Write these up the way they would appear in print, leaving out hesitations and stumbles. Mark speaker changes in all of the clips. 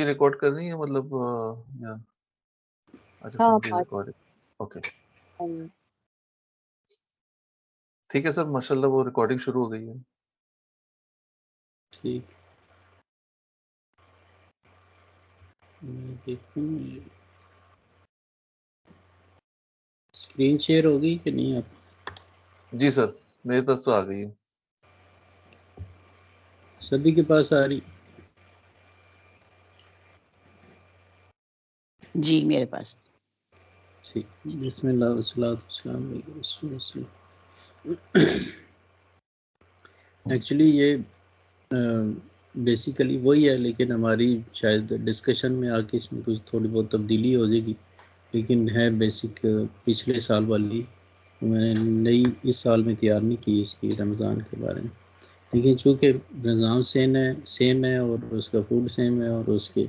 Speaker 1: Record کر رہی ہے مطلب اچھا سمپلی ریکارڈ. اوکے ٹھیک ہے سر، ماشاءاللہ وہ ریکارڈنگ شروع ہو گئی ہے.
Speaker 2: ٹھیک میں دیکھوں اسکرین شیئر ہوگی کہ نہیں آپ؟
Speaker 1: جی سر میری طرف سے آ گئی ہے.
Speaker 2: سبھی کے پاس آ رہی؟
Speaker 3: جی میرے پاس.
Speaker 2: ٹھیک بسم اللہ والصلاۃ والسلام علی رسول اللہ. ایکچولی یہ بیسیکلی وہی ہے، لیکن ہماری شاید ڈسکشن میں آ کے اس میں کچھ تھوڑی بہت تبدیلی ہو جائے گی، لیکن ہے بیسک پچھلے سال والی. میں نے نئی اس سال میں تیار نہیں کی اس کی رمضان کے بارے میں، لیکن چونکہ رمضان سیم ہے اور اس کا فوڈ سیم ہے اور اس کے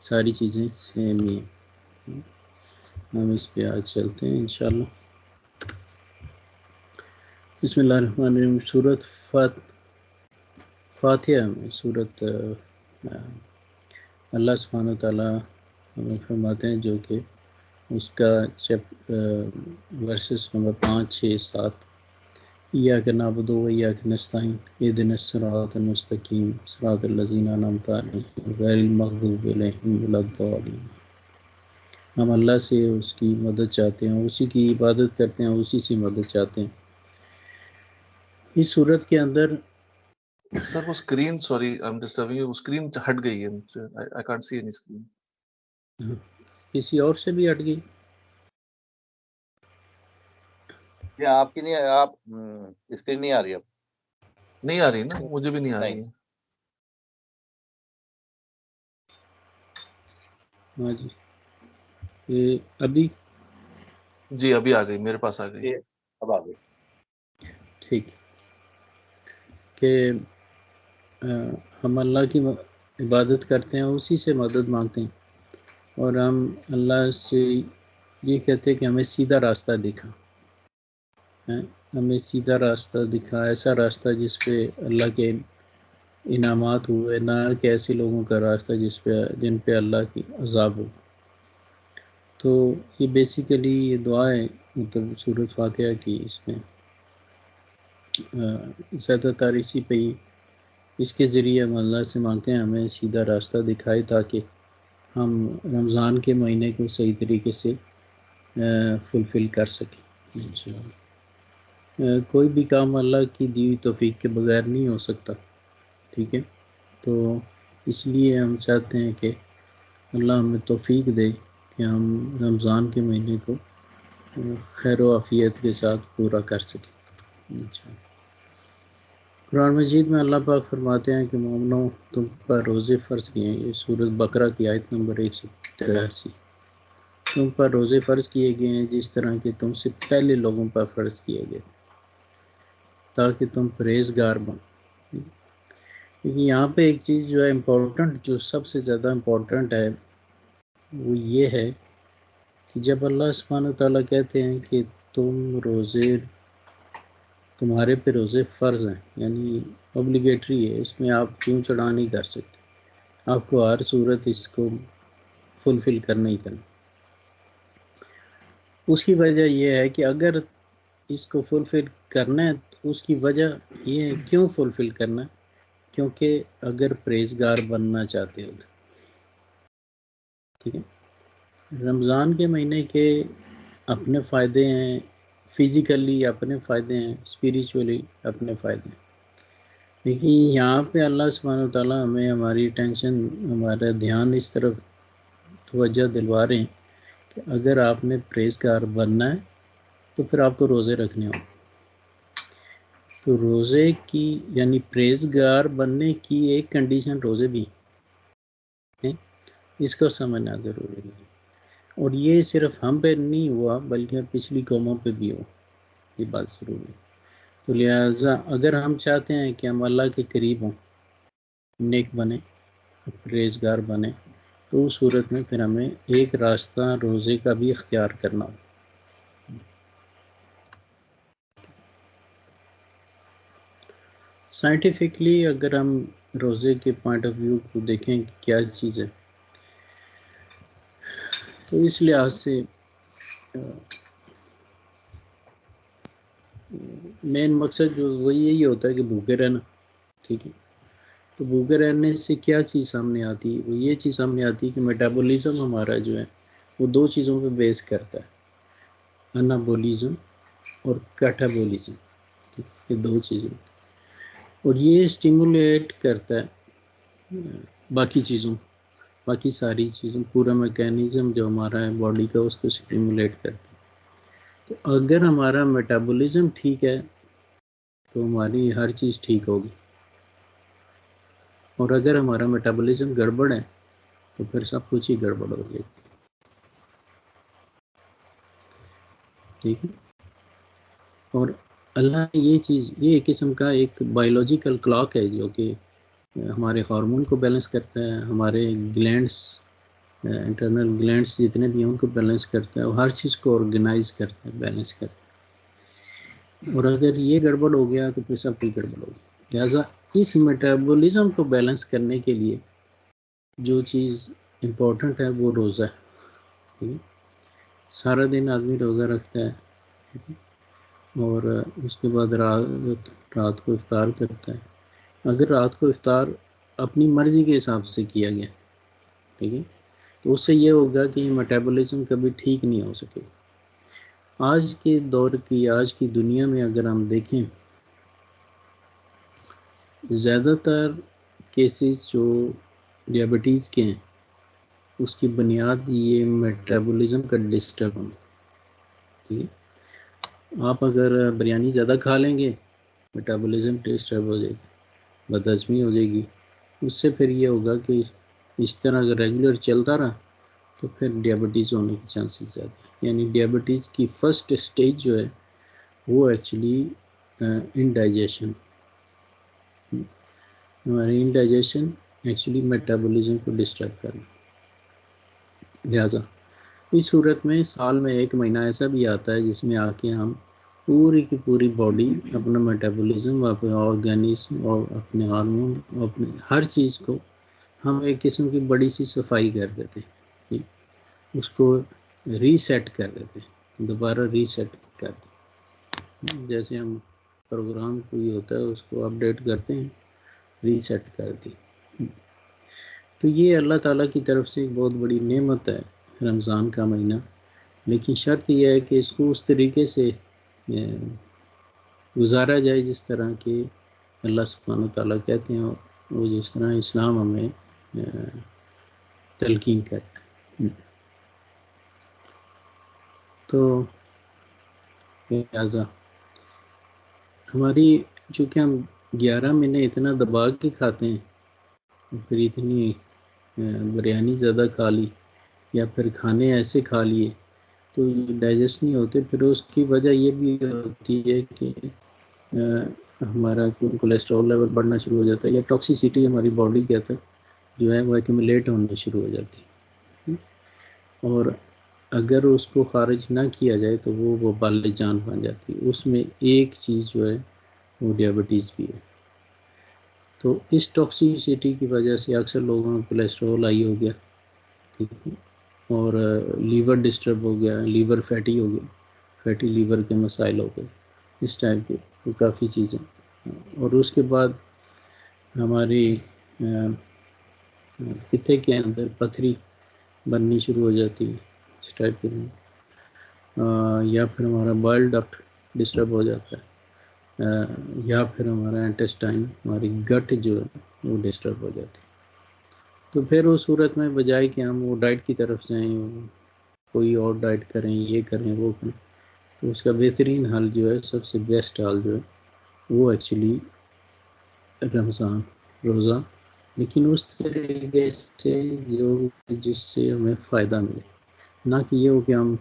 Speaker 2: ساری چیزیں سیم ہی ہیں. ہم اس پہ آج چلتے ہیں انشاءاللہ. بسم اللہ الرحمن الرحیم. سورۃ فاتحہ میں سورۃ اللہ سبحانہ وتعالیٰ ہمیں فرماتے ہیں جو کہ اس کا ورسز نمبر 5، 6، 7 ایاک نعبد و ایاک نستعین اہدنا الصراط المستقیم صراط الذین انعمت علیہم غیر المغضوب علیہم ولا الضالین. ہم اللہ سے اس کی مدد چاہتے ہیں، اسی کی عبادت کرتے ہیں، اسی سے مدد چاہتے ہیں. اس صورت کے اندر
Speaker 1: سر وہ screen, sorry I am disturbing you, screen ہٹ گئی ہے مجھ سے. I can't see any screen.
Speaker 2: کسی اور سے بھی ہٹ گئی؟
Speaker 4: آپ کی نہیں، آپ اسکرین نہیں آ رہی اب.
Speaker 1: نہیں آ رہی نا، مجھے بھی نہیں آ رہی ہے.
Speaker 2: ہاں جی ابھی
Speaker 1: جی ابھی آ گئی، میرے پاس آ گئی.
Speaker 4: اب آ گئی.
Speaker 2: ٹھیک کہ ہم اللہ کی عبادت کرتے ہیں، اسی سے مدد مانگتے ہیں، اور ہم اللہ سے یہ کہتے ہیں کہ ہمیں سیدھا راستہ دکھا، ہمیں سیدھا راستہ دکھا، ایسا راستہ جس پہ اللہ کے انعامات ہوئے، نہ کہ ایسے لوگوں کا راستہ جن پہ اللہ کی عذاب ہو. تو یہ بیسیکلی یہ دعا ہے مطلب سورۃ فاتحہ کی. اس میں زیادہ تر اسی پہ ہی اس کے ذریعے ہم اللہ سے مانگتے ہیں ہمیں سیدھا راستہ دکھائے تاکہ ہم رمضان کے مہینے کو صحیح طریقے سے فلفل کر سکیں. کوئی بھی کام اللہ کی دی ہوئی توفیق کے بغیر نہیں ہو سکتا. ٹھیک ہے، تو اس لیے ہم چاہتے ہیں کہ اللہ ہمیں توفیق دے کہ ہم رمضان کے مہینے کو خیر و عافیت کے ساتھ پورا کر سکیں. قرآن مجید میں اللہ پاک فرماتے ہیں کہ مومنو تم پر روزے فرض کیے ہیں. یہ سورۃ بقرہ کی آیت نمبر 183. تم پر روزے فرض کیے گئے ہیں جس طرح کہ تم سے پہلے لوگوں پر فرض کیے گئے تھے تاکہ تم پرہیزگار بنو. کیونکہ یہاں پہ ایک چیز جو ہے امپورٹنٹ، جو سب سے زیادہ امپورٹنٹ ہے، وہ یہ ہے کہ جب اللہ سبحانہ تعالیٰ کہتے ہیں کہ تمہارے پہ روزے فرض ہیں، یعنی اوبلیگیٹری ہے، اس میں آپ کیوں چڑھا نہیں کر سکتے، آپ کو ہر صورت اس کو فلفل کرنا ہی کرنا. اس کی وجہ یہ ہے کہ اگر اس کو فلفل کرنا ہے تو اس کی وجہ یہ ہے کیوں فلفل کرنا ہے، کیونکہ اگر پرہیزگار بننا چاہتے ہو تو ٹھیک ہے. رمضان کے مہینے کے اپنے فائدے ہیں، فزیکلی اپنے فائدے ہیں، اسپریچولی اپنے فائدے ہیں، لیکن یہاں پہ اللہ سبحانہ وتعالیٰ ہمیں ہماری ٹینشن، ہمارا دھیان اس طرف توجہ دلوا رہے ہیں کہ اگر آپ نے پرہیزگار بننا ہے تو پھر آپ کو روزے رکھنے ہوں. تو روزے کی یعنی پرہیزگار بننے کی ایک کنڈیشن روزے بھی ہیں، اس کو سمجھنا ضروری ہے. اور یہ صرف ہم پہ نہیں ہوا بلکہ پچھلی قوموں پہ بھی ہوا، یہ بات ضروری ہے. تو لہٰذا اگر ہم چاہتے ہیں کہ ہم اللہ کے قریب ہوں، نیک بنیں، پرہیزگار بنیں، تو اس صورت میں پھر ہمیں ایک راستہ روزے کا بھی اختیار کرنا ہو. سائنٹیفکلی اگر ہم روزے کے پوائنٹ آف ویو کو دیکھیں کہ کیا چیز ہے، تو اس لحاظ سے مین مقصد جو وہ یہی ہوتا ہے کہ بھوکے رہنا. ٹھیک ہے. تو بھوکے رہنے سے کیا چیز سامنے آتی ہے؟ وہ یہ چیز سامنے آتی ہے کہ میٹابولیزم ہمارا جو ہے وہ دو چیزوں پہ بیس کرتا ہے، انابولیزم اور کیٹابولیزم. یہ دو چیزیں، اور یہ اسٹیمولیٹ کرتا ہے باقی چیزوں، باقی ساری چیزوں، پورا میکینزم جو ہمارا ہے باڈی کا اس کو اسٹیمولیٹ کرتا ہے. تو اگر ہمارا میٹابولیزم ٹھیک ہے تو ہماری ہر چیز ٹھیک ہوگی، اور اگر ہمارا میٹابولیزم گڑبڑ ہے تو پھر سب کچھ ہی گڑبڑ ہو جائے گی. ٹھیک ہے. اور اللہ نے یہ چیز، یہ ایک قسم کا ایک بائیولوجیکل کلاک ہے جو کہ ہمارے ہارمون کو بیلنس کرتا ہے، ہمارے گلینڈس، انٹرنل گلینڈس جتنے بھی ہیں ان کو بیلنس کرتا ہے، اور ہر چیز کو آرگنائز کرتا ہے، بیلنس کرتا ہے. اور اگر یہ گڑبڑ ہو گیا تو پھر سب کچھ گڑبڑ ہو گیا. لہٰذا اس میٹابولزم کو بیلنس کرنے کے لیے جو چیز امپورٹنٹ ہے وہ روزہ ہے. سارا دن آدمی روزہ رکھتا ہے اور اس کے بعد رات کو افطار کرتا ہے. اگر رات کو افطار اپنی مرضی کے حساب سے کیا گیا، ٹھیک ہے، تو اس سے یہ ہوگا کہ یہ میٹابولزم کبھی ٹھیک نہیں ہو سکے. آج کے دور کی، آج کی دنیا میں اگر ہم دیکھیں، زیادہ تر کیسز جو ڈیابٹیز کے ہیں اس کی بنیاد یہ میٹابولزم کا ڈسٹرب ہونا. ٹھیک ہے. آپ اگر بریانی زیادہ کھا لیں گے میٹابولزم ڈسٹرب ہو جائے گی، بد ہضمی ہو جائے گی. اس سے پھر یہ ہوگا کہ اس طرح اگر ریگولر چلتا رہا تو پھر ڈیابٹیز ہونے کی چانسز زیادہ ہیں. یعنی ڈیابٹیز کی فرسٹ سٹیج جو ہے وہ ایکچولی انڈائجیشن، ہماری انڈائجیشن ایکچولی میٹابولزم کو ڈسٹرب کرنا. لہٰذا اس صورت میں سال میں ایک مہینہ ایسا بھی آتا ہے جس میں آ کے ہم پوری کی پوری باڈی، اپنا میٹابولزم، اپنے آرگینزم اور اپنے ہارمون، اپنے ہر چیز کو ہم ایک قسم کی بڑی سی صفائی کر دیتے ہیں، اس کو ریسیٹ کر دیتے ہیں، دوبارہ ریسیٹ کر دیتے. جیسے ہم پروگرام کوئی ہوتا ہے اس کو اپڈیٹ کرتے ہیں، ریسیٹ کر دی. تو یہ اللہ تعالیٰ کی طرف سے ایک بہت بڑی نعمت ہے رمضان کا مہینہ. لیکن شرط یہ ہے کہ اس کو اس طریقے سے گزارا جائے جس طرح کہ اللہ سبحانہ و تعالیٰ کہتے ہیں، وہ جس طرح اسلام ہمیں تلقین کرتا ہے. تو لہٰذا ہماری، چونکہ ہم 11 مہینے اتنا دبا کے کھاتے ہیں، پھر اتنی بریانی زیادہ کھا لی یا پھر کھانے ایسے کھا لیے تو ڈائجسٹ نہیں ہوتے. پھر اس کی وجہ یہ بھی ہوتی ہے کہ ہمارا کولیسٹرول لیول بڑھنا شروع ہو جاتا ہے، یا ٹاکسیسٹی ہماری باڈی کے اندر جو ہے وہ ایکومولیٹ ہونا شروع ہو جاتی ہے. اور اگر اس کو خارج نہ کیا جائے تو وہ وبال جان بن جاتی ہے. اس میں ایک چیز جو ہے وہ ڈیابٹیز بھی ہے. تو اس ٹاکسیسٹی کی وجہ سے اکثر لوگوں میں کولیسٹرول ہائی ہو گیا، ٹھیک ہے، اور لیور ڈسٹرب ہو گیا، لیور فیٹی ہو گیا، فیٹی لیور کے مسائل ہو گئے، اس ٹائپ کے کافی چیزیں. اور اس کے بعد ہماری پتے کے اندر پتھری بننی شروع ہو جاتی ہے، اس ٹائپ کے. یا پھر ہمارا بائل ڈکٹ ڈسٹرب ہو جاتا ہے، یا پھر ہمارا انٹسٹائن، ہماری گٹ جو ہے وہ ڈسٹرب ہو جاتی ہے. تو پھر اس صورت میں بجائے کہ ہم وہ ڈائٹ کی طرف جائیں، کوئی اور ڈائٹ کریں، یہ کریں وہ کریں، تو اس کا بہترین حل جو ہے، سب سے بیسٹ حل جو ہے وہ ایکچولی رمضان، روزہ، لیکن اس طریقے سے جس سے ہمیں فائدہ ملے. نہ کہ یہ ہو کہ ہم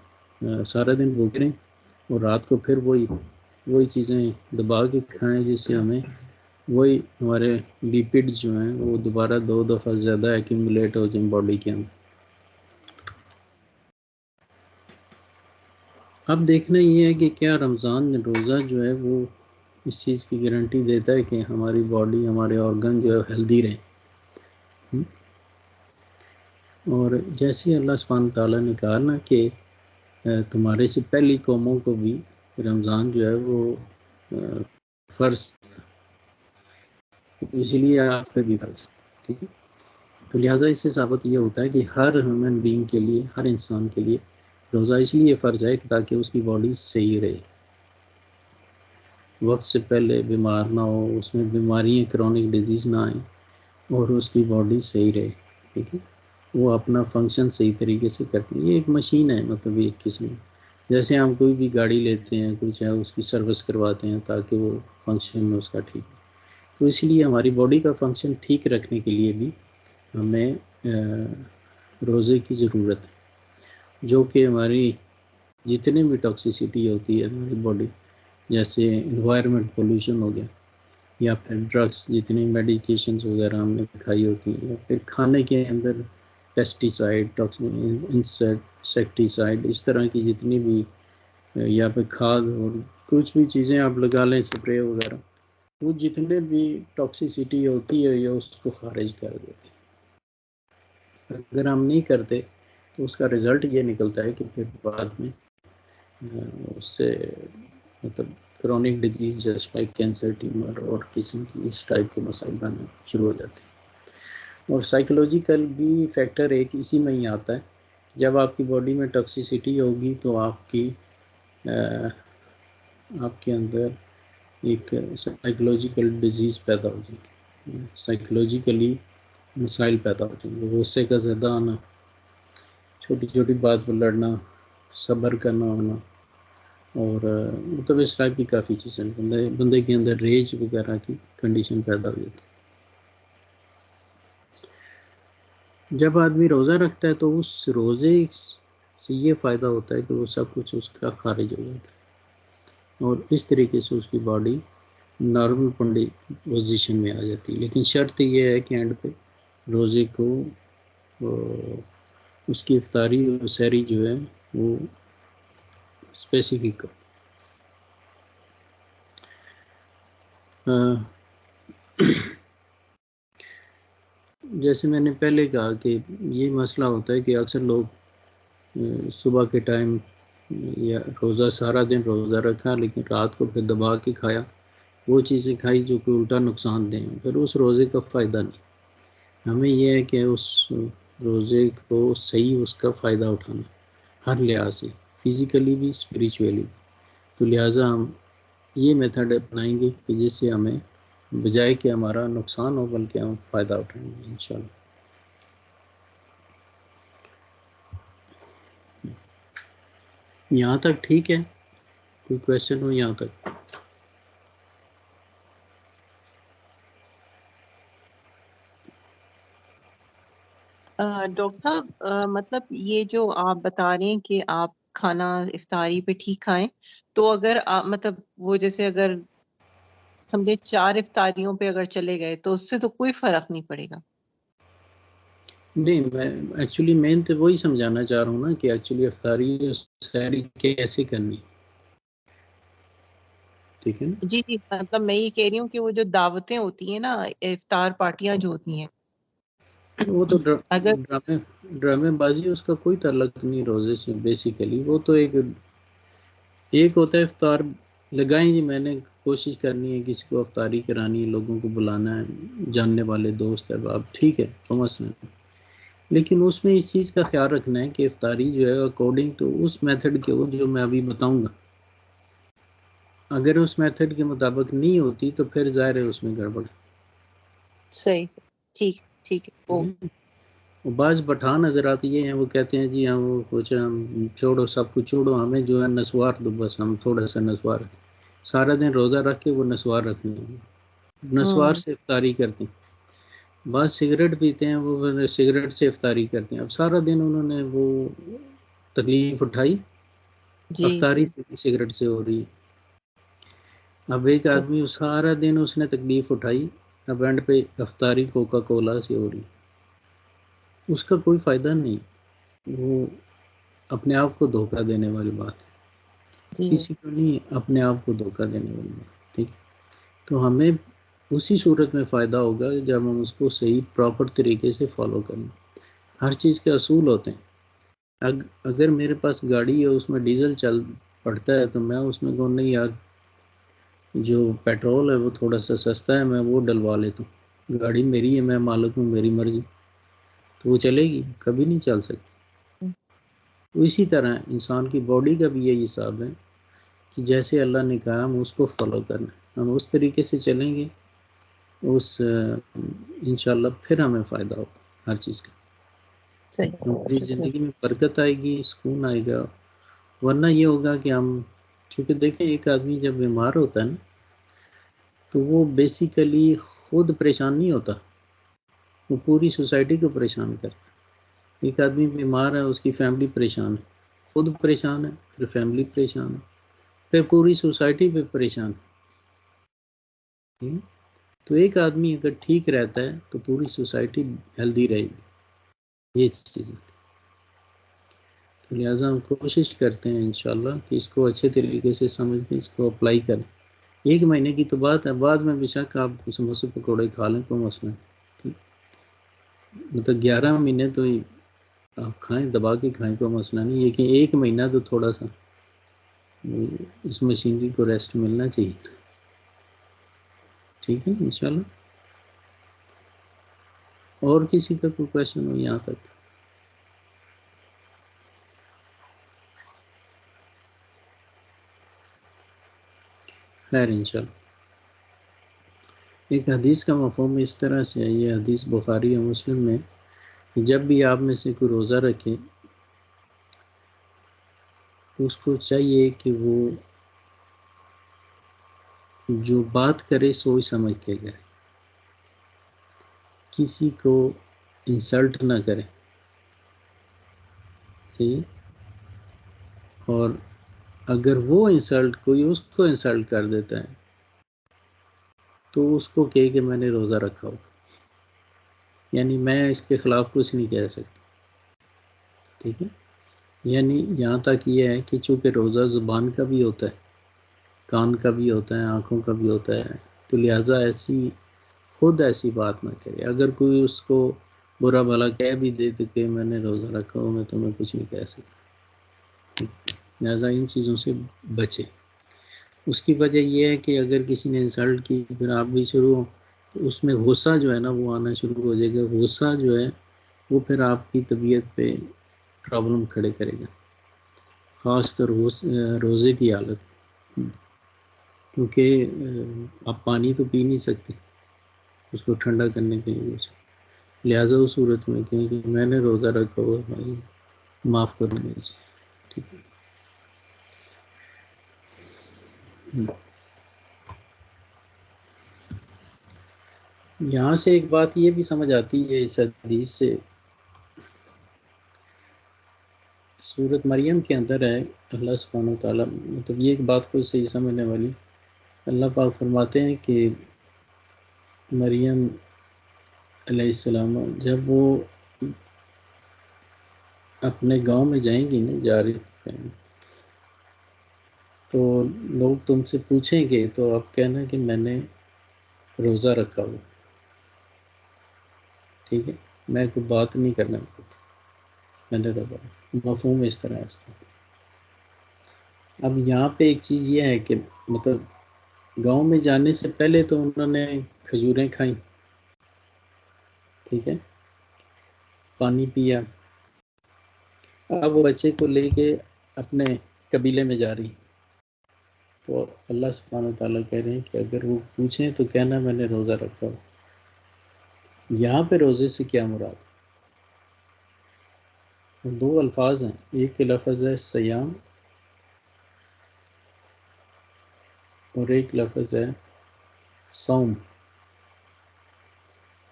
Speaker 2: سارا دن بھوکے رہیں اور رات کو پھر وہی چیزیں دبا کے کھائیں جس سے ہمیں وہی ہمارے لیپڈ جو ہیں وہ دوبارہ 2 دفعہ زیادہ ایکیومولیٹ ہو جائیں باڈی کے اندر. اب دیکھنا یہ ہے کہ کیا رمضان روزہ جو ہے وہ اس چیز کی گارنٹی دیتا ہے کہ ہماری باڈی، ہمارے آرگن جو ہے ہیلدی رہیں. اور جیسے اللہ سبحانہ تعالیٰ نے کہا نا کہ تمہارے سے پہلی قوموں کو بھی رمضان جو ہے وہ فرض تھا، اس لیے آپ پہ بھی فرض ہے، ٹھیک ہے. تو لہٰذا اس سے ثابت یہ ہوتا ہے کہ ہر ہیومن بینگ کے لیے، ہر انسان کے لیے روزہ اس لیے فرض ہے تاکہ اس کی باڈی صحیح رہے، وقت سے پہلے بیمار نہ ہو، اس میں بیماریاں کرونک ڈیزیز نہ آئیں اور اس کی باڈی صحیح رہے، ٹھیک ہے. وہ اپنا فنکشن صحیح طریقے سے کرتے ہیں. یہ ایک مشین ہے، مطلب ایک قسم، جیسے ہم کوئی بھی گاڑی لیتے ہیں کچھ ہے اس کی سروس کرواتے ہیں تاکہ وہ فنکشن اس کا ٹھیک ہے. تو اس لیے ہماری باڈی کا فنکشن ٹھیک رکھنے کے لیے بھی ہمیں روزے کی ضرورت ہے، جو کہ ہماری جتنے بھی ٹاکسیسٹی ہوتی ہے ہماری باڈی، جیسے انوائرمنٹ پولوشن ہو گیا، یا پھر ڈرگس جتنی میڈیکیشنز وغیرہ ہم نے کھائی ہوتی ہیں، یا پھر کھانے کے اندر پیسٹی سائڈ، انسیکٹیسائڈ، اس طرح کی جتنی بھی، یا پھر کھاد اور کچھ بھی چیزیں آپ لگا لیں، اسپرے وغیرہ، وہ جتنے بھی ٹاکسیسٹی ہوتی ہے یہ اس کو خارج کر دیتے ہیں. اگر ہم نہیں کرتے تو اس کا رزلٹ یہ نکلتا ہے کہ پھر بعد میں اس سے مطلب کرونک ڈیزیز جیسے لائک کینسر، ٹیومر اور قسم کی اس ٹائپ کے مسائل بننا شروع ہو جاتے ہیں. اور سائیکولوجیکل بھی فیکٹر ایک اسی میں ہی آتا ہے. جب آپ کی باڈی میں ٹاکسیسٹی ہوگی تو آپ کے اندر ایک سائیکولوجیکل ڈیزیز پیدا ہو جائے گی، سائیکولوجیکلی مسائل پیدا ہو جائیں گے، غصے کا زیادہ آنا، چھوٹی چھوٹی بات پر لڑنا، صبر کرنا ہونا، اور مطلب اس ٹائپ کی کافی چیزیں بندے کے اندر ریج وغیرہ کی کنڈیشن پیدا ہو جاتی ہے. جب آدمی روزہ رکھتا ہے تو اس روزے سے یہ فائدہ ہوتا ہے کہ وہ سب کچھ اس کا خارج ہو جاتا ہے اور اس طریقے سے اس کی باڈی نارمل پوزیشن میں آ جاتی ہے. لیکن شرط یہ ہے کہ اینڈ پہ روزے کو اس کی افطاری اور سحری جو ہے وہ اسپیسیفک ہو. جیسے میں نے پہلے کہا کہ یہ مسئلہ ہوتا ہے کہ اکثر لوگ صبح کے ٹائم یا روزہ سارا دن روزہ رکھا لیکن رات کو پھر دبا کے کھایا، وہ چیزیں کھائی جو کہ الٹا نقصان دیں، پھر اس روزے کا فائدہ نہیں. ہمیں یہ ہے کہ اس روزے کو صحیح اس کا فائدہ اٹھانا ہر لحاظ سے، فزیکلی بھی اسپریچولی بھی. تو لہٰذا ہم یہ میتھڈ اپنائیں گے کہ جس سے ہمیں بجائے کہ ہمارا نقصان ہو بلکہ ہم فائدہ اٹھائیں گے انشاءاللہ. یہاں تک ٹھیک ہے؟ کوئی کویشچن ہو یہاں تک؟
Speaker 3: ڈاکٹر صاحب مطلب یہ جو آپ بتا رہے ہیں کہ آپ کھانا افطاری پہ ٹھیک کھائیں، تو اگر مطلب وہ جیسے اگر سمجھے 4 افطاریوں پہ اگر چلے گئے تو اس سے تو کوئی فرق نہیں پڑے گا؟
Speaker 2: نہیں، میں ایکچولی مین تو وہی سمجھانا چاہ رہا ہوں نا کہ ایکچولی افطاری اور سحری کیسے کرنی، ٹھیک ہے نا؟
Speaker 3: جی جی، مطلب میں یہ کہہ رہی ہوں کہ وہ جو دعوتیں ہوتی ہیں نا، افطار پارٹیاں جو ہوتی ہیں،
Speaker 2: وہ تو
Speaker 3: اگر
Speaker 2: ڈرامے بازی، اس کا کوئی تعلق نہیں روزے سے. بیسیکلی وہ تو ایک ہوتا ہے افطار لگائیں جی، میں نے کوشش کرنی ہے کسی کو افطاری کرانی ہے، لوگوں کو بلانا ہے، جاننے والے دوست ہے آپ، ٹھیک ہے کوئی مسئلہ نہیں. لیکن اس میں اس چیز کا خیال رکھنا ہے کہ افطاری جو ہے اکارڈنگ ٹو اس میتھڈ کے ہو جو میں ابھی بتاؤں گا. اگر اس میتھڈ کے مطابق نہیں ہوتی تو پھر ظاہر ہے اس میں گڑبڑ.
Speaker 3: صحیح ٹھیک ٹھیک ہے.
Speaker 2: بعض پٹھان حضرات یہ ہیں، وہ کہتے ہیں جی ہم وہ کچھ ہم چھوڑو، سب کچھ چھوڑو، ہمیں جو ہے نسوار دو، بس ہم تھوڑا سا نسوار سارا دن روزہ رکھ کے وہ نسوار رکھنے ہیں، نسوار سے افطاری کرتے ہیں. بعض سگریٹ پیتے ہیں، وہ سگریٹ سے افطاری کرتے ہیں. اب سارا دن انہوں نے وہ تکلیف اٹھائی،
Speaker 3: جی
Speaker 2: افطاری
Speaker 3: جی
Speaker 2: سگریٹ سے ہو رہی ہے. اب ایک آدمی سارا دن اس نے تکلیف اٹھائی، اب اینڈ پہ افطاری کوکا کولا سے ہو رہی، اس کا کوئی فائدہ نہیں. وہ اپنے آپ کو دھوکہ دینے والی بات ہے،
Speaker 3: جی
Speaker 2: کسی کو نہیں، اپنے آپ کو دھوکہ دینے والی بات. ٹھیک ہے، تو ہمیں اسی صورت میں فائدہ ہوگا جب ہم اس کو صحیح پراپر طریقے سے فالو کریں. ہر چیز کے اصول ہوتے ہیں. اگر میرے پاس گاڑی ہے اس میں ڈیزل چل پڑتا ہے تو میں اس میں کہوں نہیں یار جو پیٹرول ہے وہ تھوڑا سا سستا ہے میں وہ ڈلوا لیتا ہوں. گاڑی میری ہے، میں مالک ہوں، میری مرضی، تو وہ چلے گی، کبھی نہیں چل سکتی. اسی طرح انسان کی باڈی کا بھی یہی حساب ہے کہ جیسے اللہ نے کہا ہم اس کو فالو کرنا، ہم اس طریقے سے چلیں گے انشاءاللہ پھر ہمیں فائدہ ہوگا ہر چیز کا. ہماری زندگی میں برکت آئے گی، سکون آئے گا. ورنہ یہ ہوگا کہ ہم، چونکہ دیکھیں ایک آدمی جب بیمار ہوتا ہے نا تو وہ بیسیکلی خود پریشان نہیں ہوتا، وہ پوری سوسائٹی کو پریشان کرتا. ایک آدمی بیمار ہے، اس کی فیملی پریشان ہے، خود پریشان ہے، پھر فیملی پریشان ہے، پھر پوری سوسائٹی پہ پریشان ہے. تو ایک آدمی اگر ٹھیک رہتا ہے تو پوری سوسائٹی ہیلدی رہے گی. یہ چیز ہے. تو لہٰذا ہم کوشش کرتے ہیں انشاءاللہ کہ اس کو اچھے طریقے سے سمجھ کے اس کو اپلائی کریں. 1 مہینے کی تو بات ہے، بعد میں بے شک آپ سموسے پکوڑے کھا لیں، کوئی مسئلہ نہیں. مطلب 11 مہینے تو آپ کھائیں، دبا کے کھائیں، کوئی مسئلہ نہیں. لیکن 1 مہینہ تو تھوڑا سا اس مشینری کو ریسٹ ملنا چاہیے. ٹھیک ہے انشاءاللہ. اور کسی کا کوئی کویشچن ہو یہاں تک؟ خیر انشاءاللہ. ایک حدیث کا مفہوم اس طرح سے ہے، یہ حدیث بخاری اور مسلم میں، جب بھی آپ میں سے کوئی روزہ رکھے اس کو چاہیے کہ وہ جو بات کرے سوچ سمجھ کے کرے، کسی کو انسلٹ نہ کرے. صحیح. اور اگر وہ کوئی اس کو انسلٹ کر دیتا ہے تو اس کو کہے کہ میں نے روزہ رکھا ہو، یعنی میں اس کے خلاف کچھ نہیں کہہ سکتا. ٹھیک ہے. یعنی یہاں تک یہ ہے کہ چونکہ روزہ زبان کا بھی ہوتا ہے، کان کا بھی ہوتا ہے، آنکھوں کا بھی ہوتا ہے، تو لہٰذا خود ایسی بات نہ کرے. اگر کوئی اس کو برا بھلا کہہ بھی دے تو کہ میں نے روزہ رکھا ہو، میں تمہیں کچھ نہیں کہہ سکتا. لہٰذا ان چیزوں سے بچے. اس کی وجہ یہ ہے کہ اگر کسی نے انسلٹ کی پھر آپ بھی شروع ہو تو اس میں غصہ جو ہے نا وہ آنا شروع ہو جائے گا. غصہ جو ہے وہ پھر آپ کی طبیعت پہ پرابلم کھڑے کرے گا، خاص طور روزے کی حالت، کیونکہ آپ پانی تو پی نہیں سکتے اس کو ٹھنڈا کرنے کے لیے. لہٰذا اس صورت میں کہیں کہ میں نے روزہ رکھا ہوا بھائی معاف کرو مجھے. ٹھیک ہے. یہاں سے ایک بات یہ بھی سمجھ آتی ہے اس حدیث سے، سورۃ مریم کے اندر ہے اللہ سبحانہ وتعالیٰ، مطلب یہ ایک بات کو صحیح سمجھنے والی، اللہ پاک فرماتے ہیں کہ مریم علیہ السلام جب وہ اپنے گاؤں میں جائیں گی نا، جا رہی ہیں، تو لوگ تم سے پوچھیں گے تو آپ کہنا کہ میں نے روزہ رکھا ہوا. ٹھیک ہے. میں کوئی بات نہیں کرنا پڑتی، میں نے روزہ رکھا. مفہوم اس طرح ہے. اب یہاں پہ ایک چیز یہ ہے کہ مطلب گاؤں میں جانے سے پہلے تو انہوں نے کھجوریں کھائیں، ٹھیک ہے، پانی پیا. اب وہ بچے کو لے کے اپنے قبیلے میں جا رہی، تو اللہ سبحانہ وتعالیٰ کہہ رہے ہیں کہ اگر وہ پوچھیں تو کہنا میں نے روزہ رکھا ہو. یہاں پہ روزے سے کیا مراد؟ 2 الفاظ ہیں، ایک لفظ ہے صیام اور ایک لفظ ہے صوم.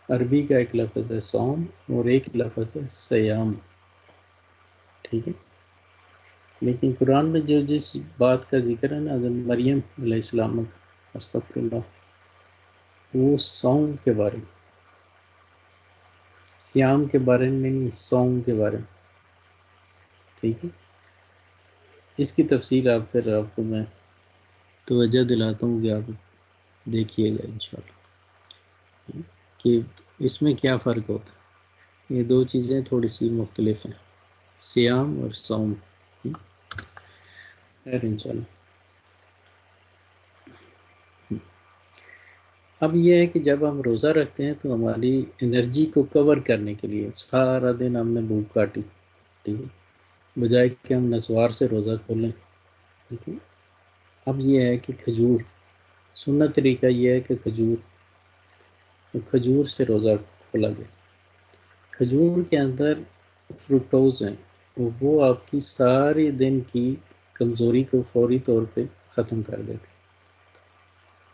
Speaker 2: عربی کا ایک لفظ ہے صوم اور ایک لفظ ہے صیام. ٹھیک ہے. لیکن قرآن میں جو جس بات کا ذکر ہے نا حضرت مریم علیہ السلام کا، استغفر اللہ، وہ صوم کے بارے میں، صیام کے بارے میں نہیں، صوم کے بارے میں. ٹھیک ہے. اس کی تفصیل آپ کو میں توجہ دلاتا ہوں کہ آپ دیکھیے گا انشاءاللہ کہ اس میں کیا فرق ہوتا ہے. یہ دو چیزیں تھوڑی سی مختلف ہیں، سیام اور صوم۔ خیر انشاءاللہ۔ اب یہ ہے کہ جب ہم روزہ رکھتے ہیں تو ہماری انرجی کو کور کرنے کے لیے سارا دن ہم نے بھوک کاٹی، ٹھیک ہے، بجائے کہ ہم نسوار سے روزہ کھولیں، ٹھیک ہے۔ اب یہ ہے کہ کھجور، سنت طریقہ یہ ہے کہ کھجور سے روزہ کھولا گیا۔ کھجور کے اندر فروکٹوز ہیں، وہ آپ کی ساری دن کی کمزوری کو فوری طور پہ ختم کر دیتے،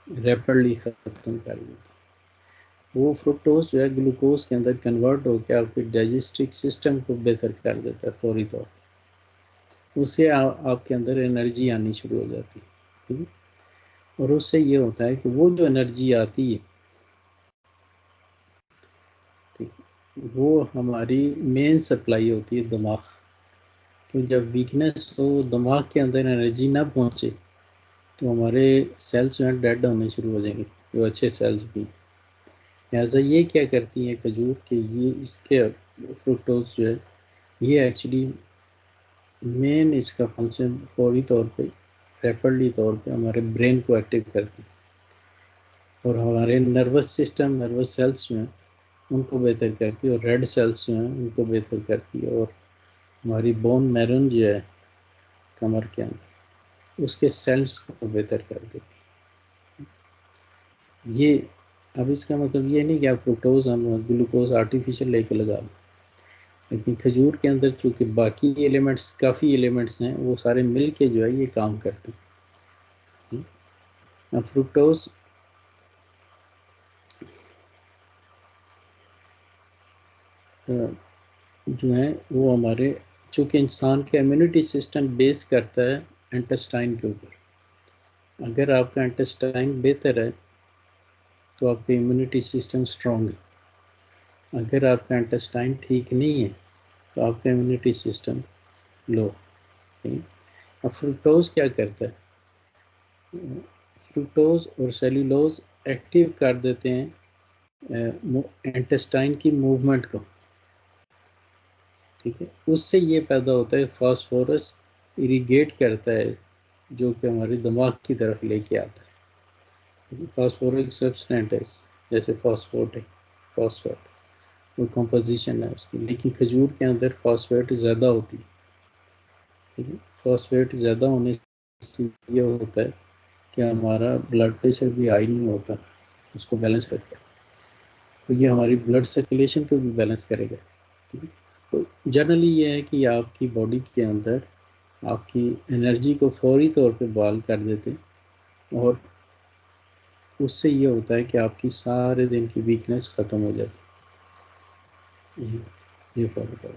Speaker 2: ریپڈلی ختم کر دیتے۔ وہ فروکٹوز جو ہے گلوکوز کے اندر کنورٹ ہو کے آپ کے ڈائجسٹو سسٹم کو بہتر کر دیتا ہے فوری طور پر، اس سے آپ کے اندر انرجی آنی شروع ہو جاتی ہے، ٹھیک ہے۔ اور اس سے یہ ہوتا ہے کہ وہ جو انرجی آتی ہے، وہ ہماری مین سپلائی ہوتی ہے دماغ، تو جب ویکنس ہو، دماغ کے اندر انرجی نہ پہنچے تو ہمارے سیلز جو ہیں ڈیڈ ہونے شروع ہو جائیں گے، جو اچھے سیلز بھی۔ لہٰذا یہ کیا کرتی ہیں کھجور کہ یہ اس کے فروکٹوز جو ہے یہ ایکچولی مین اس کا فنکشن فوری طور پہ ریپڈلی طور پہ ہمارے برین کو ایکٹیو کرتی ہے، اور ہمارے نروس سسٹم، نروس سیلز جو ہیں ان کو بہتر کرتی ہے، اور ریڈ سیلز جو ہیں ان کو بہتر کرتی ہے، اور ہماری بون میرون جو ہے کمر کے اندر اس کے سیلز کو بہتر کر دیتی ہے۔ یہ اب اس کا مطلب یہ نہیں کہ آپ فروکٹوز ہم گلوکوز آرٹیفیشل لے کے لگا لیں، لیکن کھجور کے اندر چونکہ باقی ایلیمنٹس، کافی ایلیمنٹس ہیں، وہ سارے مل کے جو ہے یہ کام کرتے ہیں۔ اب فروکٹوز جو ہیں وہ ہمارے، چونکہ انسان کا امیونٹی سسٹم بیس کرتا ہے انٹسٹائن کے اوپر، اگر آپ کا انٹسٹائن بہتر ہے تو آپ کا امیونٹی سسٹم اسٹرانگ ہے، اگر آپ کا انٹسٹائن ٹھیک نہیں ہے تو آپ کا امیونٹی سسٹم لو۔ اب فروکٹوز کیا کرتا ہے؟ فروکٹوز اور سیلولوز ایکٹیو کر دیتے ہیں انٹسٹائن کی موومنٹ کو، ٹھیک ہے۔ اس سے یہ پیدا ہوتا ہے فاسفورس اریگیٹ کرتا ہے جو کہ ہمارے دماغ کی طرف لے کے آتا ہے۔ فاسفورک سبسٹینٹ ہے جیسے فاسفوٹ ہے، فاسفیٹ، وہ کمپوزیشن ہے اس کی، لیکن کھجور کے اندر فاسفیٹ زیادہ ہوتی ہے، ٹھیک ہے۔ فاسفیٹ زیادہ ہونے سے یہ ہوتا ہے کہ ہمارا بلڈ پریشر بھی ہائی نہیں ہوتا، اس کو بیلنس رکھتا ہے، تو یہ ہماری بلڈ سرکولیشن کو بھی بیلنس کرے گا، ٹھیک ہے۔ تو جنرلی یہ ہے کہ آپ کی باڈی کے اندر آپ کی انرجی کو فوری طور پہ بحال کر دیتے، اور اس سے یہ ہوتا ہے کہ آپ کی سارے دن کی ویکنس ختم ہو جاتی ہے۔ یہ فرق ہے۔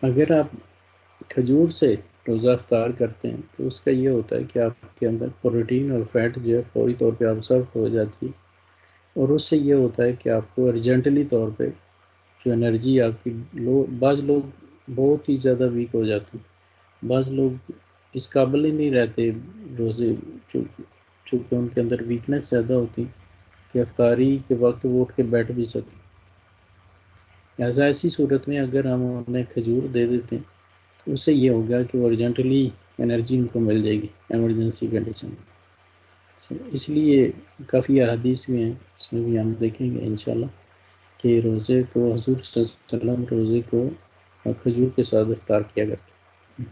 Speaker 2: اگر آپ کھجور سے روزہ افطار کرتے ہیں تو اس کا یہ ہوتا ہے کہ آپ کے اندر پروٹین اور فیٹ جو ہے فوری طور پہ آبزرو ہو جاتی ہے، اور اس سے یہ ہوتا ہے کہ آپ کو ارجنٹلی طور پہ جو انرجی آپ کی بعض لوگ بہت ہی زیادہ ویک ہو جاتے ہیں، بعض لوگ اس قابل ہی نہیں رہتے روزے، چونکہ ان کے اندر ویکنس زیادہ ہوتی کہ افطاری کے وقت وہ اٹھ کے بیٹھ بھی سکیں۔ لہٰذا ایسی صورت میں اگر ہم انہیں کھجور دے دیتے ہیں تو اس سے یہ ہوگا کہ وہ ارجنٹلی انرجی ان کو مل جائے گی ایمرجنسی کنڈیشن میں۔ اس لیے کافی احادیث میں ہیں، اس میں بھی ہم دیکھیں گے انشاءاللہ کہ روزے کو حضور صلی اللہ علیہ وسلم روزے کو کھجور کے ساتھ افطار کیا کرتے ہیں۔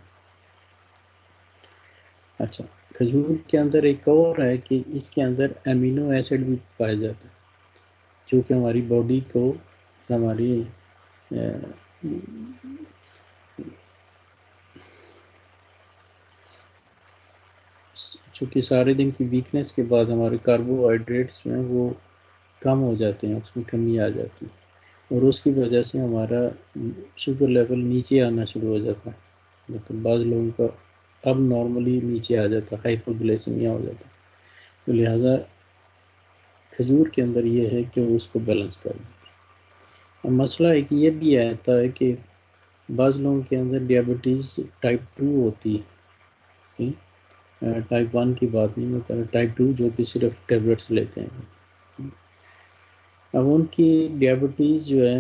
Speaker 2: اچھا، کھجور کے اندر ایک اور ہے کہ اس کے اندر امینو ایسڈ بھی پایا جاتا ہے جو کہ ہماری باڈی کو، ہماری چونکہ سارے دن کی ویکنس کے بعد ہمارے کاربوہائیڈریٹس جو ہیں وہ کم ہو جاتے ہیں، اس میں کمی آ جاتی ہے، اور اس کی وجہ سے ہمارا شوگر لیول نیچے آنا شروع ہو جاتا ہے، مطلب بعض لوگوں کا اب نارملی نیچے آ جاتا ہے، ہائپوگلیسیمیا ہو جاتا ہے، تو لہٰذا کھجور کے اندر یہ ہے کہ اس کو بیلنس کر دیتی ہے۔ مسئلہ ایک یہ بھی آتا ہے کہ بعض لوگوں کے اندر ڈیابٹیز ٹائپ 2 ہوتی ہے، ٹائپ 1 کی بات نہیں میں کر رہا، ٹائپ 2 جو کہ صرف ٹیبلٹس لیتے ہیں. اب ان کی ڈیابٹیز جو ہے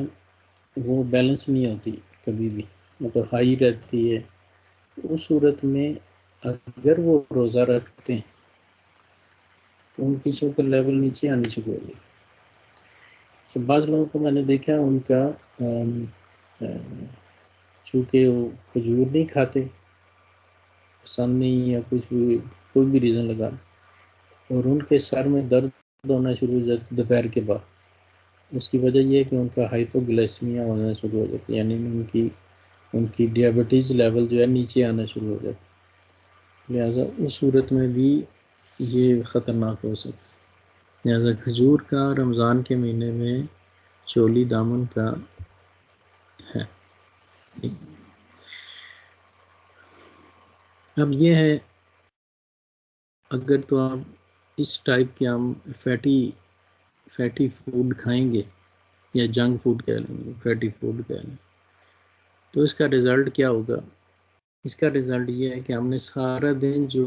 Speaker 2: وہ بیلنس نہیں ہوتی کبھی بھی، مطلب ہائی رہتی ہے. اس صورت میں اگر وہ روزہ رکھتے ہیں تو ان کی شوگر لیول نیچے آنی شروع ہو جائے. بعض لوگوں کو میں نے دیکھا ان کا چونکہ وہ کھجور نہیں کھاتے، پسند نہیں یا کچھ بھی کوئی بھی ریزن لگا، اور ان کے سر میں درد ہونا شروع ہو جاتا دوپہر کے بعد. اس کی وجہ یہ ہے کہ ان کا ہائپوگلائسیمیا ہونا شروع ہو جاتی ہے، یعنی ان کی ڈیابٹیز لیول جو ہے نیچے آنا شروع ہو جاتا ہے. لہٰذا اس صورت میں بھی یہ خطرناک ہو سکتا ہے. لہٰذا کھجور کا رمضان کے مہینے میں چولی دامن کا ہے. اب یہ ہے اگر تو آپ اس ٹائپ کے ہم فیٹی فوڈ کھائیں گے یا جنک فوڈ کہہ لیں گے، فیٹی فوڈ کہہ لیں، تو اس کا رزلٹ کیا ہوگا؟ اس کا رزلٹ یہ ہے کہ ہم نے سارا دن جو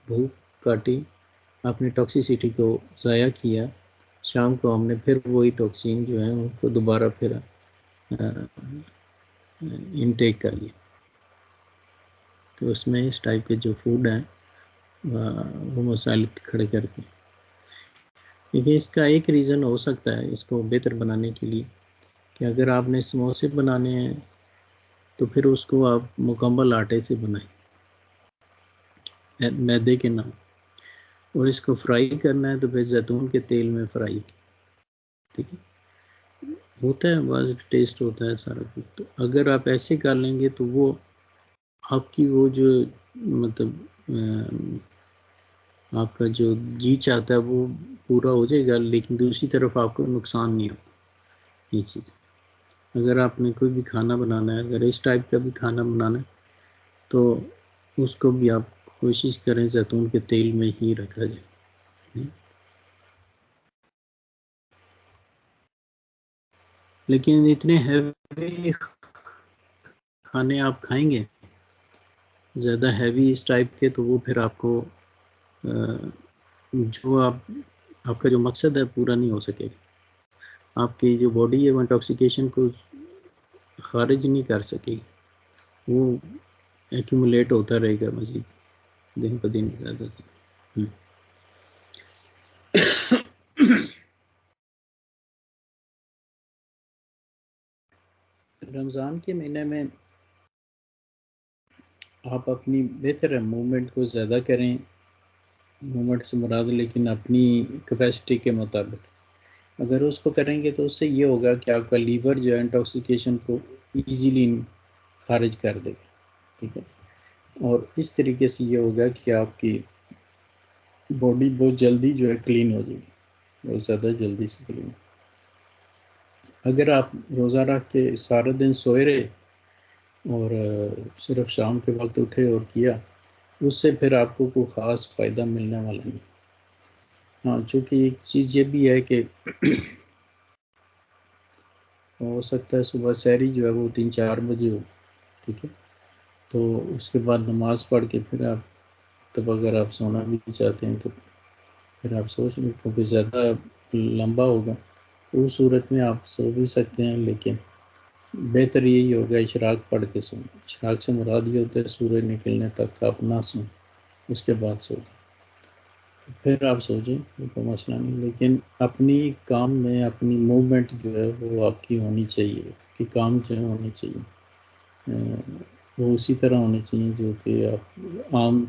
Speaker 2: بھوک کاٹی، اپنی ٹاکسیسٹی کو ضائع کیا، شام کو ہم نے پھر وہی ٹاکسین جو ہے ان کو دوبارہ پھر انٹیک کر لیا. تو اس میں اس ٹائپ کے جو فوڈ ہیں وہ مسائل کھڑے کرتے ہیں. کیونکہ اس کا ایک ریزن ہو سکتا ہے اس کو بہتر بنانے کے لیے کہ اگر آپ نے سموسے بنانے ہیں تو پھر اس کو آپ مکمل آٹے سے بنائیں، میدے کے نام، اور اس کو فرائی کرنا ہے تو پھر زیتون کے تیل میں فرائی. ٹھیک ہے، ہوتا ہے بعض ٹیسٹ ہوتا ہے سارا کچھ. تو اگر آپ ایسے کر لیں گے تو وہ آپ کی وہ جو مطلب آپ کا جو جی چاہتا ہے وہ پورا ہو جائے گا، لیکن دوسری طرف آپ کو نقصان نہیں ہوگا. یہ چیز اگر آپ نے کوئی بھی کھانا بنانا ہے، اگر اس ٹائپ کا بھی کھانا بنانا ہے تو اس کو بھی آپ کوشش کریں زیتون کے تیل میں ہی رکھا جائے. لیکن اتنے ہیوی کھانے آپ کھائیں گے زیادہ ہیوی اس ٹائپ کے، تو وہ پھر آپ کو جو آپ کا جو مقصد ہے پورا نہیں ہو سکے گا. آپ کی جو باڈی ہے وہ انٹاکسیکیشن کو خارج نہیں کر سکے گی، وہ ایکومولیٹ ہوتا رہے گا مزید دن پہ دن زیادہ. رمضان کے مہینے میں آپ اپنی بہتر ہے موومنٹ کو زیادہ کریں، موومنٹ سے مراد لیکن اپنی کیپیسٹی کے مطابق اگر اس کو کریں گے تو اس سے یہ ہوگا کہ آپ کا لیور جو ہے انٹاکسیکیشن کو ایزیلی خارج کر دے گا. ٹھیک ہے، اور اس طریقے سے یہ ہوگا کہ آپ کی باڈی بہت جلدی جو ہے کلین ہو جائے گی، بہت زیادہ جلدی سے کلین. اگر آپ روزہ رکھ کے سارے دن سوئے رہے اور صرف شام کے وقت اٹھے اور کیا، اس سے پھر آپ کو کوئی خاص فائدہ ملنے والا نہیں. ہاں، چونکہ ایک چیز یہ بھی ہے کہ ہو سکتا ہے صبح سحری جو ہے وہ 3-4 بجے ہو. ٹھیک ہے، تو اس کے بعد نماز پڑھ کے پھر آپ تب اگر آپ سونا بھی چاہتے ہیں تو پھر آپ سوچ لیں، کیونکہ زیادہ لمبا ہوگا اس صورت میں آپ سو بھی سکتے ہیں، لیکن بہتر یہی ہوگا اشراق پڑھ کے سویں. اشراق سے مراد یہ ہوتا ہے سورج نکلنے تک آپ نہ سویں، اس کے بعد سو جائیں، پھر آپ سوچیں کوئی مسئلہ نہیں. لیکن اپنی کام میں اپنی موومنٹ جو ہے وہ آپ کی ہونی چاہیے، کہ کام جو ہے ہونے چاہیے وہ اسی طرح ہونے چاہیے جو کہ آپ عام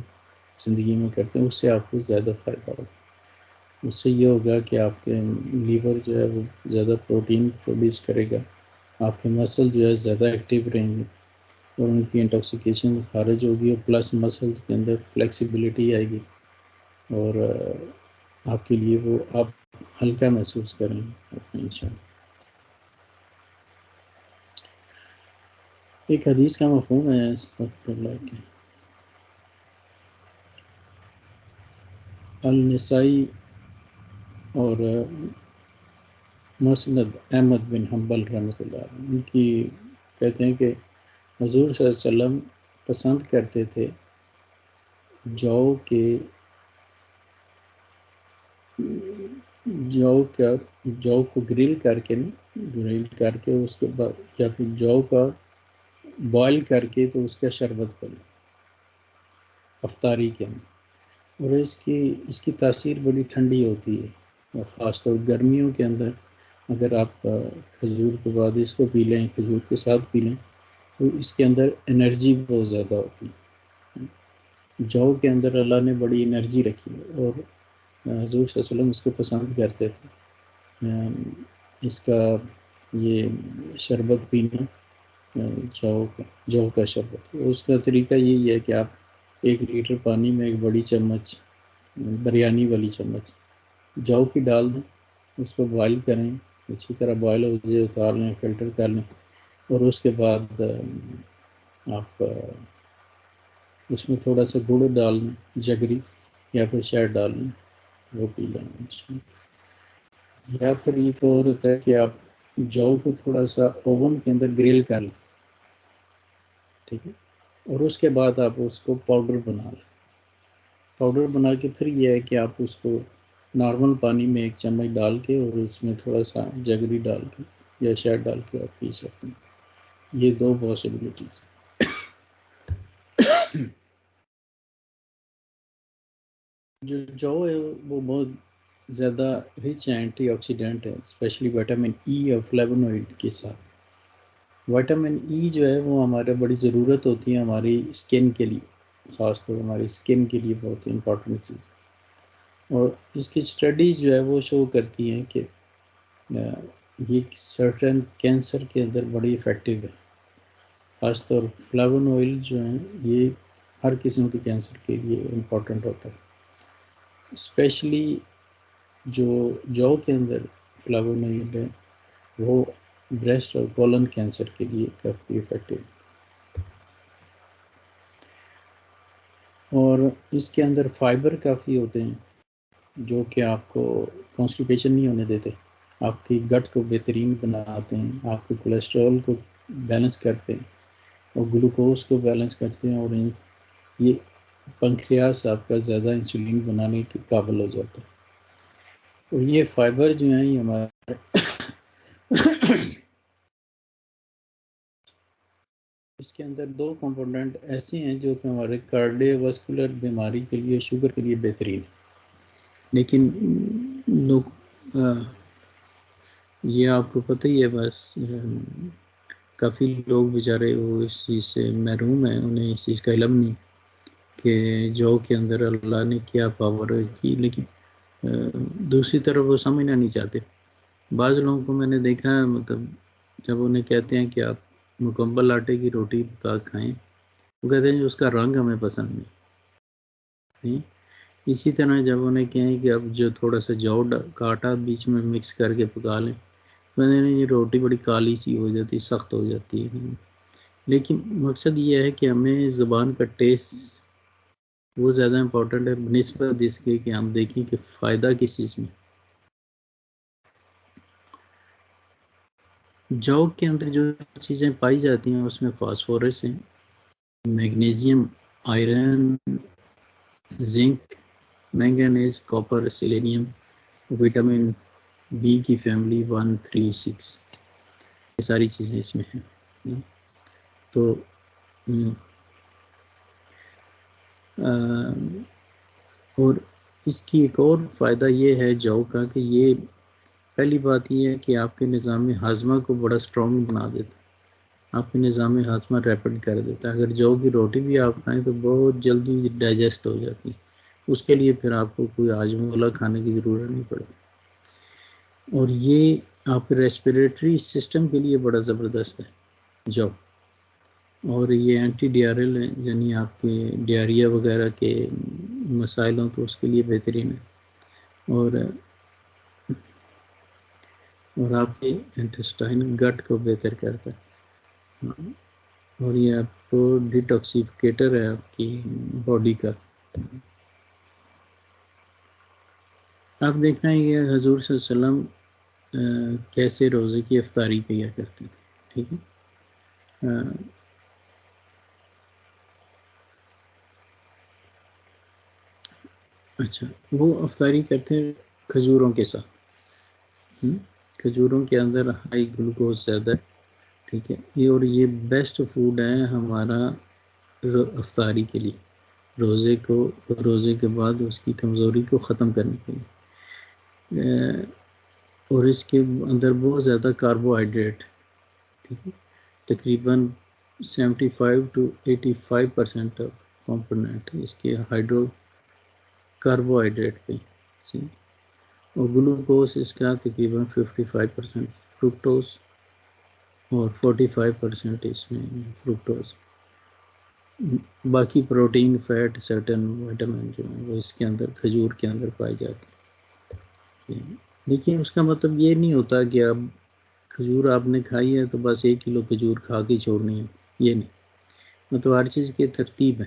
Speaker 2: زندگی میں کرتے ہیں. اس سے آپ کو زیادہ فائدہ ہوگا. اس سے یہ ہوگا کہ آپ کے لیور جو ہے وہ زیادہ پروٹین پروڈیوس کرے گا، آپ کے مسل جو ہے زیادہ ایکٹیو رہیں گے اور ان کی انٹاکسیکیشن خارج ہوگی، اور پلس مسل کے اندر فلیکسیبلٹی آئے گی، اور آپ کے لیے وہ آپ ہلکا محسوس کریں گے انشاءاللہ. ایک حدیث کا مفہوم ہے استغفر اللہ کے النسائی اور مسند احمد بن حنبل رحمۃ اللہ علیہ، ان کی کہتے ہیں کہ حضور صلی اللہ علیہ وسلم پسند کرتے تھے جو کو گرل کر کے اس کے بعد یا پھر جو کا بوائل کر کے تو اس کا شربت بنے افطاری کے اندر، اور اس کی تاثیر بڑی ٹھنڈی ہوتی ہے، اور خاص طور گرمیوں کے اندر اگر آپ کھجور کے بعد اس کو پی لیں، کھجور کے ساتھ پی لیں، تو اس کے اندر انرجی بہت زیادہ ہوتی ہے۔ جو کے اندر اللہ نے بڑی انرجی رکھی ہے، اور حضور صلی اللہ علیہ وسلم اس کو پسند کرتے تھے، اس کا یہ شربت پینا، جو کا شربت۔ اس کا طریقہ یہی ہے کہ آپ 1 لیٹر پانی میں 1 بڑی چمچ بریانی والی چمچ جو کی ڈال دیں، اس کو بوائل کریں، اچھی طرح بوائل ہو جائے اتار لیں، فلٹر کر لیں، اور اس کے بعد آپ اس میں تھوڑا سا گڑ ڈال لیں، جگری یا پھر شہد ڈال لیں، وہ پی لیں۔ یا پھر ایک اور ہوتا ہے کہ آپ جو کو تھوڑا سا اوون کے اندر گریل کر لیں، ٹھیک ہے، اور اس کے بعد آپ اس کو پاؤڈر بنا لیں۔ پاؤڈر بنا کے پھر یہ ہے کہ آپ اس کو نارمل پانی میں 1 چمچ ڈال کے اور اس میں تھوڑا سا جگری ڈال کے یا شہد ڈال کے آپ پی سکتے ہیں۔ یہ 2 پاسبلٹیز۔ جو ہے وہ بہت زیادہ رچ اینٹی آکسیڈنٹ ہے، اسپیشلی وٹامن ای اور فلیونوئڈ کے ساتھ۔ وٹامن ای جو ہے وہ ہمارے بڑی ضرورت ہوتی ہے ہماری اسکن کے لیے، خاص طور ہماری اسکن کے لیے بہت امپورٹنٹ چیز، اور اس کی اسٹڈیز جو ہے وہ شو کرتی ہیں کہ یہ سرٹن کینسر کے اندر بڑی افیکٹو ہے، خاص طور فلاون آئل جو ہیں یہ ہر قسم کے کینسر کے لیے امپورٹنٹ ہوتا ہے، اسپیشلی جو کے اندر فلاون آئل ہے وہ بریسٹ اور کولن کینسر کے لیے کافی افیکٹو ہے، اور اس کے اندر فائبر کافی ہوتے ہیں جو کہ آپ کو کانسٹیپیشن نہیں ہونے دیتے، آپ کی گٹ کو بہترین بناتے ہیں، آپ کے کولیسٹرول کو بیلنس کرتے ہیں اور گلوکوز کو بیلنس کرتے ہیں، اور یہ پنکریاس آپ کا زیادہ انسولین بنانے کے قابل ہو جاتا ہے۔ اور یہ فائبر جو ہیں یہ ہمارے اس کے اندر 2 کمپوننٹ ایسے ہیں جو کہ ہمارے کارڈیو واسکولر بیماری کے لیے، شوگر کے لیے بہترین ہے، لیکن لوگ یہ آپ کو پتہ ہی ہے، بس کافی لوگ بیچارے وہ اس چیز سے محروم ہیں، انہیں اس چیز کا علم نہیں کہ جو کے اندر اللہ نے کیا پاور کی، لیکن دوسری طرف وہ سمجھنا نہیں چاہتے۔ بعض لوگوں کو میں نے دیکھا ہے، مطلب جب انہیں کہتے ہیں کہ آپ مکمل آٹے کی روٹی پکا کھائیں، وہ کہتے ہیں اس کا رنگ ہمیں پسند نہیں۔ اسی طرح جب انہیں کہیں کہ اب جو تھوڑا سا جو کا آٹا بیچ میں مکس کر کے پکا لیں، کہتے ہیں یہ روٹی بڑی کالی سی ہو جاتی، سخت ہو جاتی ہے۔ لیکن مقصد یہ ہے کہ ہمیں زبان کا ٹیسٹ وہ زیادہ امپورٹنٹ ہے بنسبت اس کے کہ ہم دیکھیں کہ فائدہ کس چیز میں۔ جو کے اندر جو چیزیں پائی جاتی ہیں اس میں فاسفورس ہیں، magnesium, iron, zinc, manganese, copper, selenium, vitamin B کی فیملی 136، یہ ساری چیزیں اس میں ہیں۔ تو اور اس کی ایک اور فائدہ یہ ہے جو کا کہ یہ پہلی بات یہ ہے کہ آپ کے نظام ہاضمہ کو بڑا سٹرونگ بنا دیتا ہے، آپ کے نظام ہاضمہ ریپڈ کر دیتا ہے۔ اگر جو کی روٹی بھی آپ کھائیں تو بہت جلدی ڈائجسٹ ہو جاتی ہے، اس کے لیے پھر آپ کو کوئی ہاضمہ والا کھانے کی ضرورت نہیں پڑے، اور یہ آپ کے ریسپیریٹری سسٹم کے لیے بڑا زبردست ہے جو، اور یہ اینٹی ڈیارل ہے، یعنی آپ کے ڈیاریا وغیرہ کے مسائل ہوں تو اس کے لیے بہترین ہے، اور آپ کے انٹسٹائن گٹ کو بہتر کرتا ہے، اور یہ آپ کو ڈیٹاکسیفیکیٹر ہے آپ کی باڈی کا۔ آپ دیکھنا ہے یہ حضور صلی اللہ علیہ وسلم کیسے روزے کی افطاری کیا کرتے تھے. ٹھیک ہے. اچھا، وہ افطاری کرتے ہیں کھجوروں کے ساتھ. کھجوروں کے اندر ہائی گلوکوز زیادہ ہے. ٹھیک ہے. یہ بیسٹ فوڈ ہے ہمارا افطاری کے لیے، روزے کے بعد اس کی کمزوری کو ختم کرنے کے لیے. اور اس کے اندر بہت زیادہ کاربوہائیڈریٹ. ٹھیک ہے. تقریباً 75 to 85% آف کمپوننٹ اس کے کاربوہائیڈریٹ پہ. اور گلوکوز اس کا تقریباً 55% فرکٹوز اور 45% اس میں فرکٹوز. باقی پروٹین، فیٹ، سرٹن وائٹامن جو ہیں وہ اس کے اندر کھجور کے اندر پائے جاتے ہیں. لیکن اس کا مطلب یہ نہیں ہوتا کہ اب کھجور آپ نے کھائی ہے تو بس 1 کلو کھجور کھا کے چھوڑنی ہے. یہ نہیں، مطلب ہر چیز کی ترتیب ہے.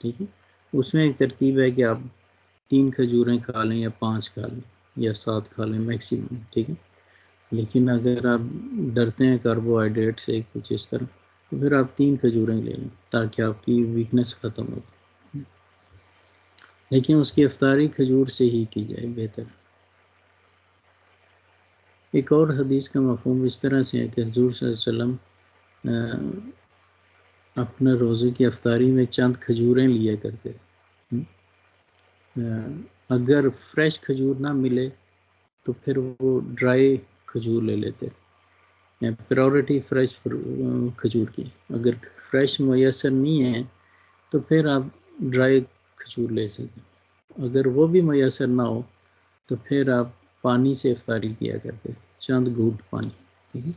Speaker 2: ٹھیک ہے. اس میں ایک ترتیب ہے کہ آپ 3 کھجوریں کھا لیں یا 5 کھا لیں یا 7 کھا لیں میکسیمم. ٹھیک ہے. لیکن اگر آپ ڈرتے ہیں کاربوہائیڈریٹ سے کچھ اس طرح، تو پھر آپ 3 کھجوریں لے لیں تاکہ آپ کی ویکنس ختم ہو. لیکن اس کی افطاری کھجور سے ہی کی جائے بہتر. ایک اور حدیث کا مفہوم اس طرح سے ہے کہ حضور صلی اللہ علیہ وسلم اپنے روزے کی افطاری میں چند کھجوریں لیا کرتے تھے. اگر فریش کھجور نہ ملے تو پھر وہ ڈرائی کھجور لے لیتے. پرائورٹی فریش کھجور کی. اگر فریش میسر نہیں ہے تو پھر آپ ڈرائی کھجور لے سکتے. اگر وہ بھی میسر نہ ہو تو پھر آپ پانی سے افطاری کیا کرتے، چند گھونٹ پانی. ٹھیک ہے.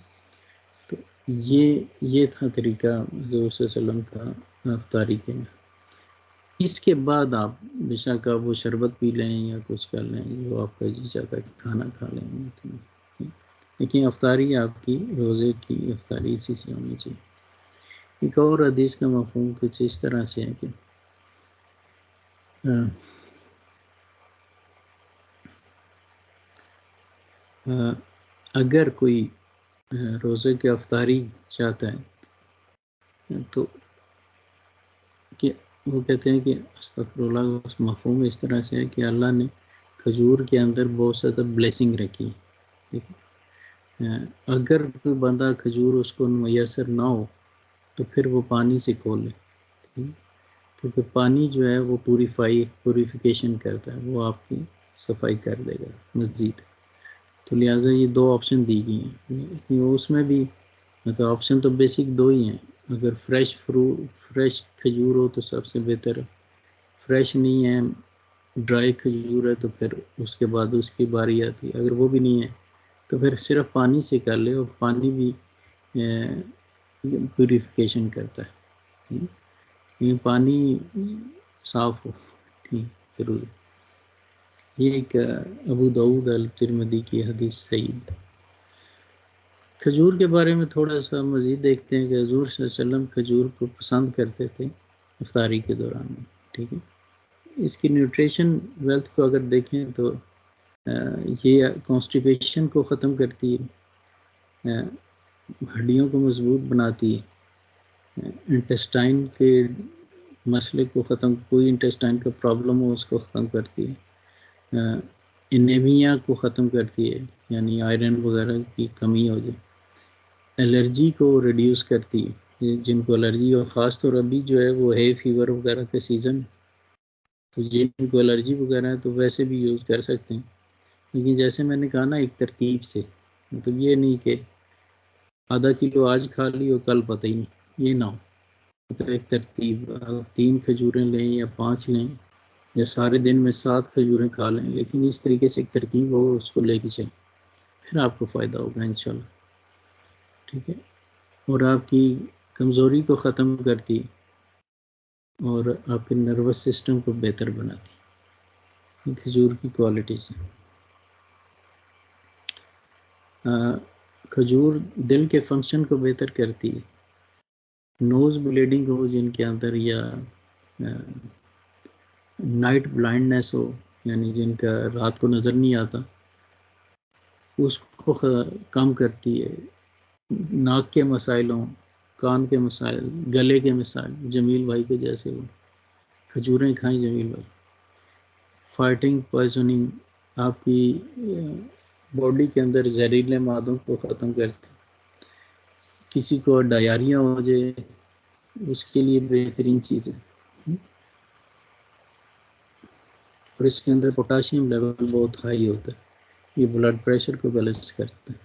Speaker 2: تو یہ تھا طریقہ حضور صلی اللہ علیہ وسلم کا افطاری کے. اس کے بعد آپ بے شک آپ وہ شربت پی لیں یا کچھ کر لیں جو آپ کا جی چاہتا ہے، کھانا کھا لیں. لیکن افطاری آپ کی روزے کی افطاری اسی سے ہونی چاہیے. ایک اور حدیث کا مفہوم کچھ اس طرح سے ہے کہ اگر کوئی روزے کی افطاری چاہتا ہے تو کہ وہ کہتے ہیں کہ استغفر اللہ، مفہوم اس طرح سے ہے کہ اللہ نے کھجور کے اندر بہت زیادہ بلیسنگ رکھی. اگر کوئی بندہ کھجور اس کو میسر نہ ہو تو پھر وہ پانی سے کھول لے، کیونکہ پانی جو ہے وہ پوریفیکیشن کرتا ہے، وہ آپ کی صفائی کر دے گا مزید. تو لہٰذا یہ 2 آپشن دی گئی ہیں. اس میں بھی مطلب آپشن تو بیسک 2 ہی ہیں. اگر فریش کھجور ہو تو سب سے بہتر ہے. فریش نہیں ہے، ڈرائی کھجور ہے تو پھر اس کے بعد اس کی باری آتی ہے. اگر وہ بھی نہیں ہے تو پھر صرف پانی سے کر لے، اور پانی بھی پیوریفیکیشن کرتا ہے. یہ پانی صاف ہو ضرور. یہ ایک ابو داؤد الترمذی کی حدیث ہے. کھجور کے بارے میں تھوڑا سا مزید دیکھتے ہیں کہ حضور صلی اللہ علیہ وسلم کھجور کو پسند کرتے تھے افطاری کے دوران. ٹھیک ہے. اس کی نیوٹریشن ویلتھ کو اگر دیکھیں تو یہ کانسٹیپیشن کو ختم کرتی ہے، ہڈیوں کو مضبوط بناتی ہے، انٹسٹائن کے مسئلے کو کوئی انٹسٹائن کا پرابلم ہو اس کو ختم کرتی ہے، انیمیا کو ختم کرتی ہے یعنی آئرن وغیرہ کی کمی ہو جائے، الرجی کو ریڈیوس کرتی ہے جن کو الرجی ہو. خاص طور ابھی جو ہے وہ ہے فیور وغیرہ کا سیزن، تو جن کو الرجی وغیرہ ہے تو ویسے بھی یوز کر سکتے ہیں. لیکن جیسے میں نے کہا نا ایک ترتیب سے، مطلب یہ نہیں کہ آدھا کلو آج کھا لی اور کل پتہ ہی نہیں، یہ نہ ہو. مطلب ایک ترتیب، 3 کھجوریں لیں یا 5 لیں یا سارے دن میں 7 کھجوریں کھا لیں، لیکن اس طریقے سے ایک ترتیب ہو اس کو لے کے چلیں، پھر آپ کو فائدہ ہوگا انشاءاللہ. ٹھیک ہے. اور آپ کی کمزوری کو ختم کرتی اور آپ کے نروس سسٹم کو بہتر بناتی کھجور کی کوالٹی سے. کھجور دل کے فنکشن کو بہتر کرتی ہے. نوز بلیڈنگ ہو جن کے اندر، یا نائٹ بلائنڈنس ہو یعنی جن کا رات کو نظر نہیں آتا، اس کو کم کرتی ہے. ناک کے مسائل ہوں، کان کے مسائل، گلے کے مسائل، جمیل بھائی کے جیسے ہو، کھجوریں کھائیں جمیل بھائی. فائٹنگ پوائزننگ آپ کی باڈی کے اندر زہریلے مادوں کو ختم کرتی. کسی کو ڈائریا ہو جائے اس کے لیے بہترین چیز ہے. اور اس کے اندر پوٹاشیم لیول بہت ہائی ہوتا ہے، یہ بلڈ پریشر کو بیلنس کرتا ہے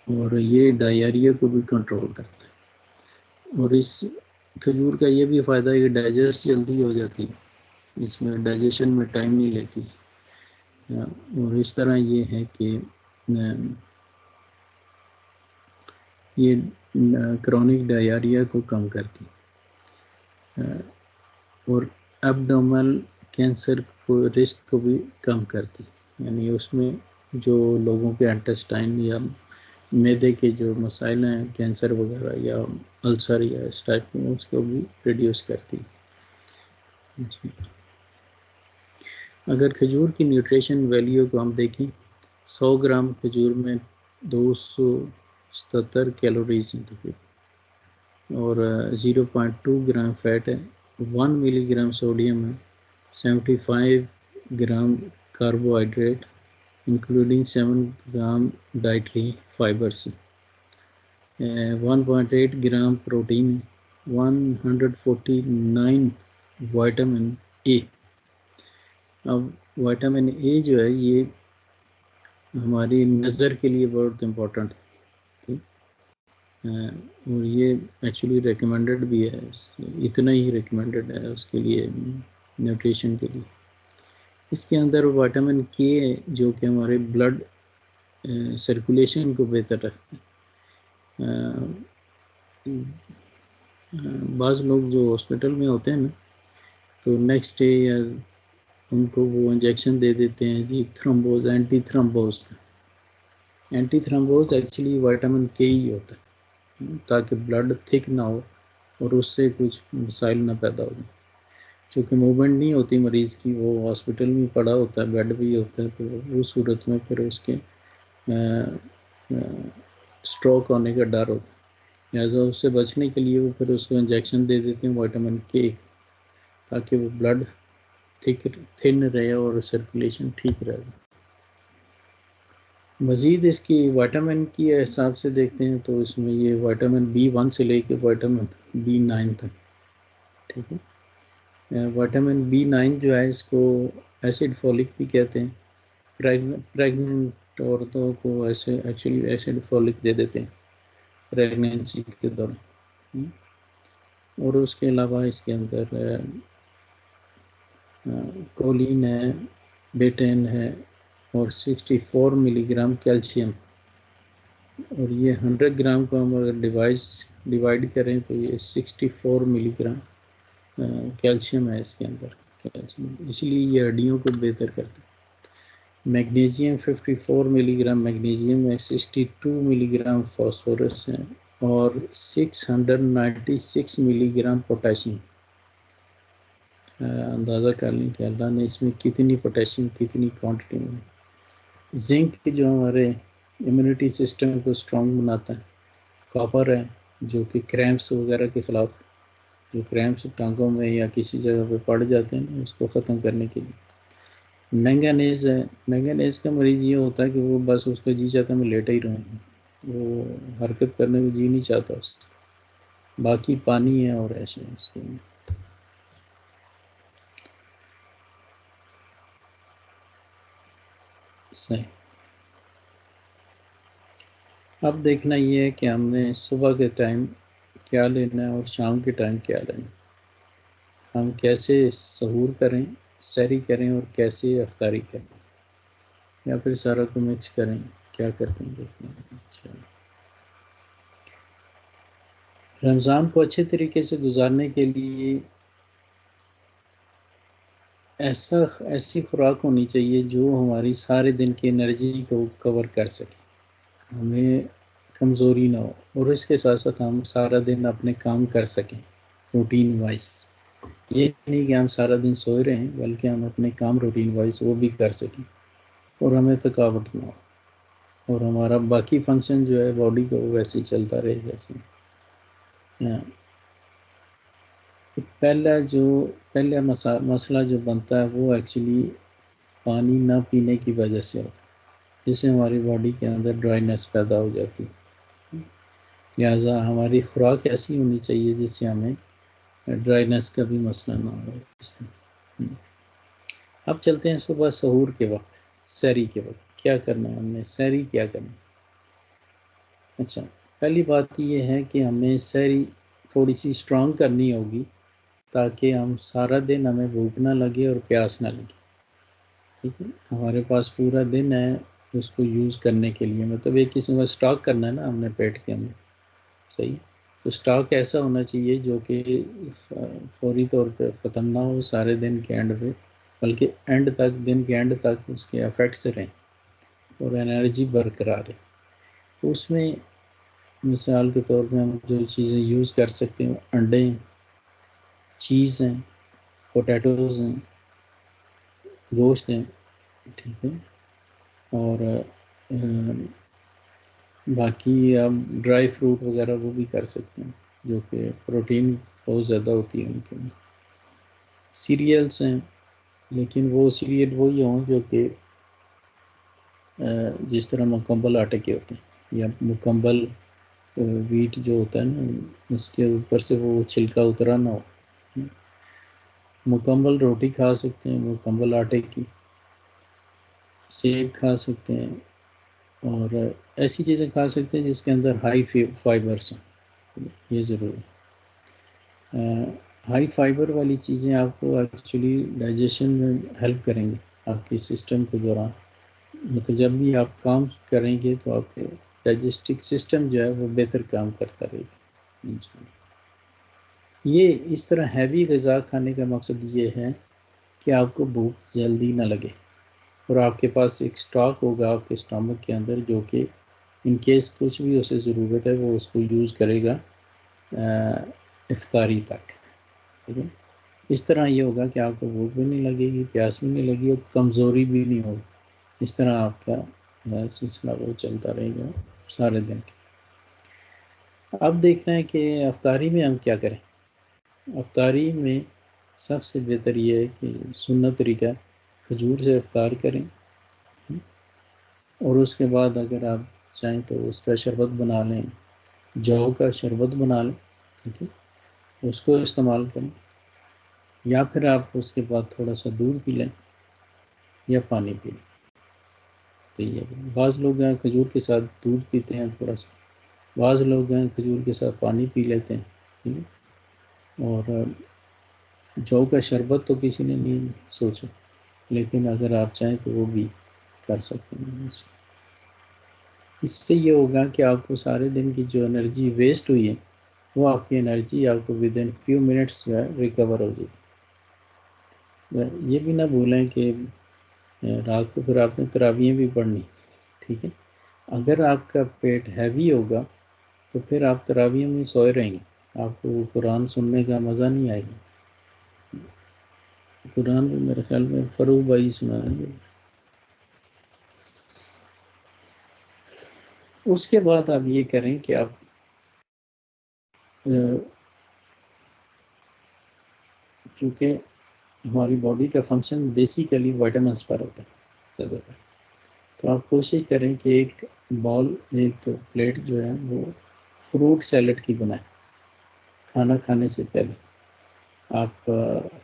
Speaker 2: اور یہ ڈائریا کو بھی کنٹرول کرتا ہے. اور اس کھجور کا یہ بھی فائدہ ہے کہ ڈائجسٹ جلدی ہو جاتی ہے، اس میں ڈائجیشن میں ٹائم نہیں لیتی. اور اس طرح یہ ہے کہ یہ کرونک ڈائریا کو کم کرتی اور ایبڈومل کینسر کو رسک کو بھی کم کرتی. یعنی اس میں جو لوگوں کے انٹسٹائن یا معدے کے جو مسائل ہیں کینسر وغیرہ یا السر یا اس ٹائپ کے اس کو بھی ریڈیوس کرتی. اگر کھجور کی نیوٹریشن ویلیو کو ہم دیکھیں، 100 گرام کھجور میں 277 کیلوریز ہیں اور 0.2 گرام فیٹ ہے، 1 ملی گرام سوڈیم ہے، 75 gram carbohydrate including 7 gram dietary fibres, 1.8 gram protein, 149 vitamin A. اب وائٹامن اے جو ہے یہ ہماری نظر کے لیے بہت امپورٹنٹ ہے اور یہ ایکچولی ریکمینڈڈ بھی ہے، اتنا ہی ریکمینڈڈ ہے اس کے لیے نیوٹریشن کے لیے. اس کے اندر وائٹامن کے جو کہ ہمارے بلڈ سرکولیشن کو بہتر رکھتے ہیں. بعض لوگ جو ہاسپٹل میں ہوتے ہیں نا تو نیکسٹ ڈے یا ان کو وہ انجیکشن دے دیتے ہیں جی تھرمبوز، اینٹی تھرمبوز. اینٹی تھرمبوز ایکچولی وائٹامن کے ہی ہوتا ہے تاکہ بلڈ تھک نہ ہو اور اس سے کچھ مسائل نہ پیدا ہو جائیں. چونکہ موومنٹ نہیں ہوتی مریض کی، وہ ہاسپٹل میں پڑا ہوتا ہے، بیڈ بھی ہوتا ہے، تو اس صورت میں پھر اس کے اسٹروک ہونے کا ڈر ہوتا ہے. لہٰذا اس سے بچنے کے لیے وہ پھر اس کو انجیکشن دے دیتے ہیں وائٹامن کے تاکہ وہ بلڈ تھن رہے اور سرکولیشن ٹھیک رہے. مزید اس کی وائٹامن کی حساب سے دیکھتے ہیں تو اس میں یہ وائٹامن B1 سے لے کے وائٹامن B9 تک، ٹھیک ہے. وائٹامن B9 جو ہے اس کو ایسڈ فولک بھی کہتے ہیں. پریگننٹ عورتوں کو ایسے ایکچولی ایسڈ فولک دے دیتے ہیں پریگنینسی کے دوران. اور اس کے علاوہ اس کے اندر کولین ہے، بیٹین ہے اور 64 ملی گرام کیلشیم. اور یہ 100 گرام کو ہم اگر ڈیوائڈ کریں تو یہ 64 ملی گرام کیلشیم ہے اس کے اندر. اس لیے یہ ہڈیوں کو بہتر کرتا ہے. میگنیزیم 54 ملی گرام میگنیزیم ہے، 62 ملی گرام فاسفورس ہے اور 696 ملی گرام پوٹاشیم. اندازہ کر لیں کہ اللہ نے اس میں کتنی پوٹاشیم کتنی کوانٹٹی میں. زنک جو ہمارے امیونٹی سسٹم کو اسٹرانگ بناتا ہے. کاپر ہے جو کہ کریمپس وغیرہ کے خلاف، جو کریمپس ٹانگوں میں یا کسی جگہ پہ پڑ جاتے ہیں اس کو ختم کرنے کے لیے. مینگنیز ہے، مینگنیز کا مریض یہ ہوتا ہے کہ وہ بس اس کا جی چاہتا ہے میں لیٹا ہی رہوں، وہ حرکت کرنے کو جی نہیں چاہتا اس. باقی پانی ہے اور ایسے اس کے صحیح. اب دیکھنا یہ ہے کہ ہم نے صبح کے ٹائم کیا لینا ہے اور شام کے ٹائم کیا لینا ہے. ہم کیسے سحور کریں، سحری کریں اور کیسے افطاری کریں یا پھر سارا کو مکس کریں، کیا کرتے ہیں دیکھنا ہے. رمضان کو اچھے طریقے سے گزارنے کے لیے ایسی خوراک ہونی چاہیے جو ہماری سارے دن کی انرجی کو کور کر سکے، ہمیں کمزوری نہ ہو اور اس کے ساتھ ساتھ ہم سارا دن اپنے کام کر سکیں روٹین وائز. یہ نہیں کہ ہم سارا دن سوئے رہیں بلکہ ہم اپنے کام روٹین وائز وہ بھی کر سکیں. اور ہمیں تھکاوٹ نہ ہو، اور ہمارا باقی فنکشن جو ہے باڈی کا وہ ویسے ہی چلتا رہے جیسے پہلا مسئلہ جو بنتا ہے وہ ایکچولی پانی نہ پینے کی وجہ سے ہوتا ہے، جس سے ہماری باڈی کے اندر ڈرائینس پیدا ہو جاتی ہے۔ لہٰذا ہماری خوراک ایسی ہونی چاہیے جس سے ہمیں ڈرائینس کا بھی مسئلہ نہ ہو۔ اب چلتے ہیں صبح سحور کے وقت، سحری کے وقت کیا کرنا ہے ہم نے، سحری کیا کرنا ہے۔ اچھا، پہلی بات یہ ہے کہ ہمیں سحری تھوڑی سی اسٹرانگ کرنی ہوگی تاکہ ہم سارا دن ہمیں بھوک نہ لگے اور پیاس نہ لگے، ٹھیک ہے۔ ہمارے پاس پورا دن ہے اس کو یوز کرنے کے لیے، مطلب ایک قسم کا اسٹاک کرنا ہے نا ہم نے پیٹ کے اندر، صحیح۔ تو اسٹاک ایسا ہونا چاہیے جو کہ فوری طور پہ ختم نہ ہو سارے دن کے اینڈ پہ، بلکہ اینڈ تک، دن کے اینڈ تک اس کے افیکٹس رہیں اور انرجی برقرار ہے۔ تو اس میں مثال کے طور پہ ہم جو چیزیں یوز کر سکتے ہیں، انڈے ہیں، چیز ہیں، پوٹیٹوز ہیں، گوشت ہیں، ٹھیک ہے، اور باقی آپ ڈرائی فروٹ وغیرہ وہ بھی کر سکتے ہیں جو کہ پروٹین بہت زیادہ ہوتی ہے ان کے میں۔ سیریلس ہیں، لیکن وہ سیریل وہی ہوں جو کہ جس طرح مکمل آٹے کے ہوتے ہیں، یا مکمل ویٹ جو ہوتا ہے نا اس کے اوپر سے وہ چھلکا اترا نہ ہو۔ مکمل روٹی کھا سکتے ہیں مکمل آٹے کی، سیب کھا سکتے ہیں، اور ایسی چیزیں کھا سکتے ہیں جس کے اندر ہائی فائبرس ہیں، یہ ضروری ہے۔ ہائی فائبر والی چیزیں آپ کو ایکچولی ڈائجیشن میں ہیلپ کریں گے آپ کے سسٹم کے دوران، مطلب جب بھی آپ کام کریں گے تو آپ کے ڈائجسٹک سسٹم جو ہے وہ بہتر کام کرتا رہے گا۔ یہ اس طرح ہیوی غذا کھانے کا مقصد یہ ہے کہ آپ کو بھوک جلدی نہ لگے، اور آپ کے پاس ایک سٹاک ہوگا آپ کے اسٹامک کے اندر جو کہ ان کیس کچھ بھی اسے ضرورت ہے وہ اس کو یوز کرے گا افطاری تک، ٹھیک ہے۔ اس طرح یہ ہوگا کہ آپ کو بھوک بھی نہیں لگے گی، پیاس بھی نہیں لگی اور کمزوری بھی نہیں ہوگی۔ اس طرح آپ کا سلسلہ وہ چلتا رہے گا سارے دن۔ اب دیکھنا ہے کہ افطاری میں ہم کیا کریں۔ افطاری میں سب سے بہتر یہ ہے کہ سنت طریقہ کھجور سے افطار کریں، اور اس کے بعد اگر آپ چاہیں تو اس کا شربت بنا لیں، جو کا شربت بنا لیں، ٹھیک ہے، اس کو استعمال کریں، یا پھر آپ اس کے بعد تھوڑا سا دودھ پی لیں یا پانی پی لیں۔ تو یہ بعض لوگ ہیں کھجور کے ساتھ دودھ پیتے ہیں تھوڑا سا، بعض لوگ ہیں کھجور کے ساتھ پانی پی لیتے ہیں، ٹھیک ہے۔ اور جو کا شربت تو کسی نے نہیں سوچا، لیکن اگر آپ چاہیں تو وہ بھی کر سکتے ہیں۔ اس سے یہ ہوگا کہ آپ کو سارے دن کی جو انرجی ویسٹ ہوئی ہے وہ آپ کی انرجی آپ کو ود ان فیو منٹس جو ہے ریکور ہو جائے گی۔ یہ بھی نہ بھولیں کہ رات کو پھر آپ نے تراویحیں بھی پڑھنی، ٹھیک ہے۔ اگر آپ کا پیٹ ہیوی ہوگا تو پھر آپ تراویح میں سوئے رہیں گے، آپ کو قرآن سننے کا مزہ نہیں آئے گا۔ قرآن بھی میرے خیال میں فروغ بھائی سنائیں گے۔ اس کے بعد آپ یہ کریں کہ آپ کیونکہ ہماری باڈی کا فنکشن بیسیکلی وائٹامنس پر ہوتا ہے زیادہ تر، تو آپ کوشش کریں کہ ایک پلیٹ جو ہے وہ فروٹ سیلڈ کی بنائیں۔ کھانا کھانے سے پہلے آپ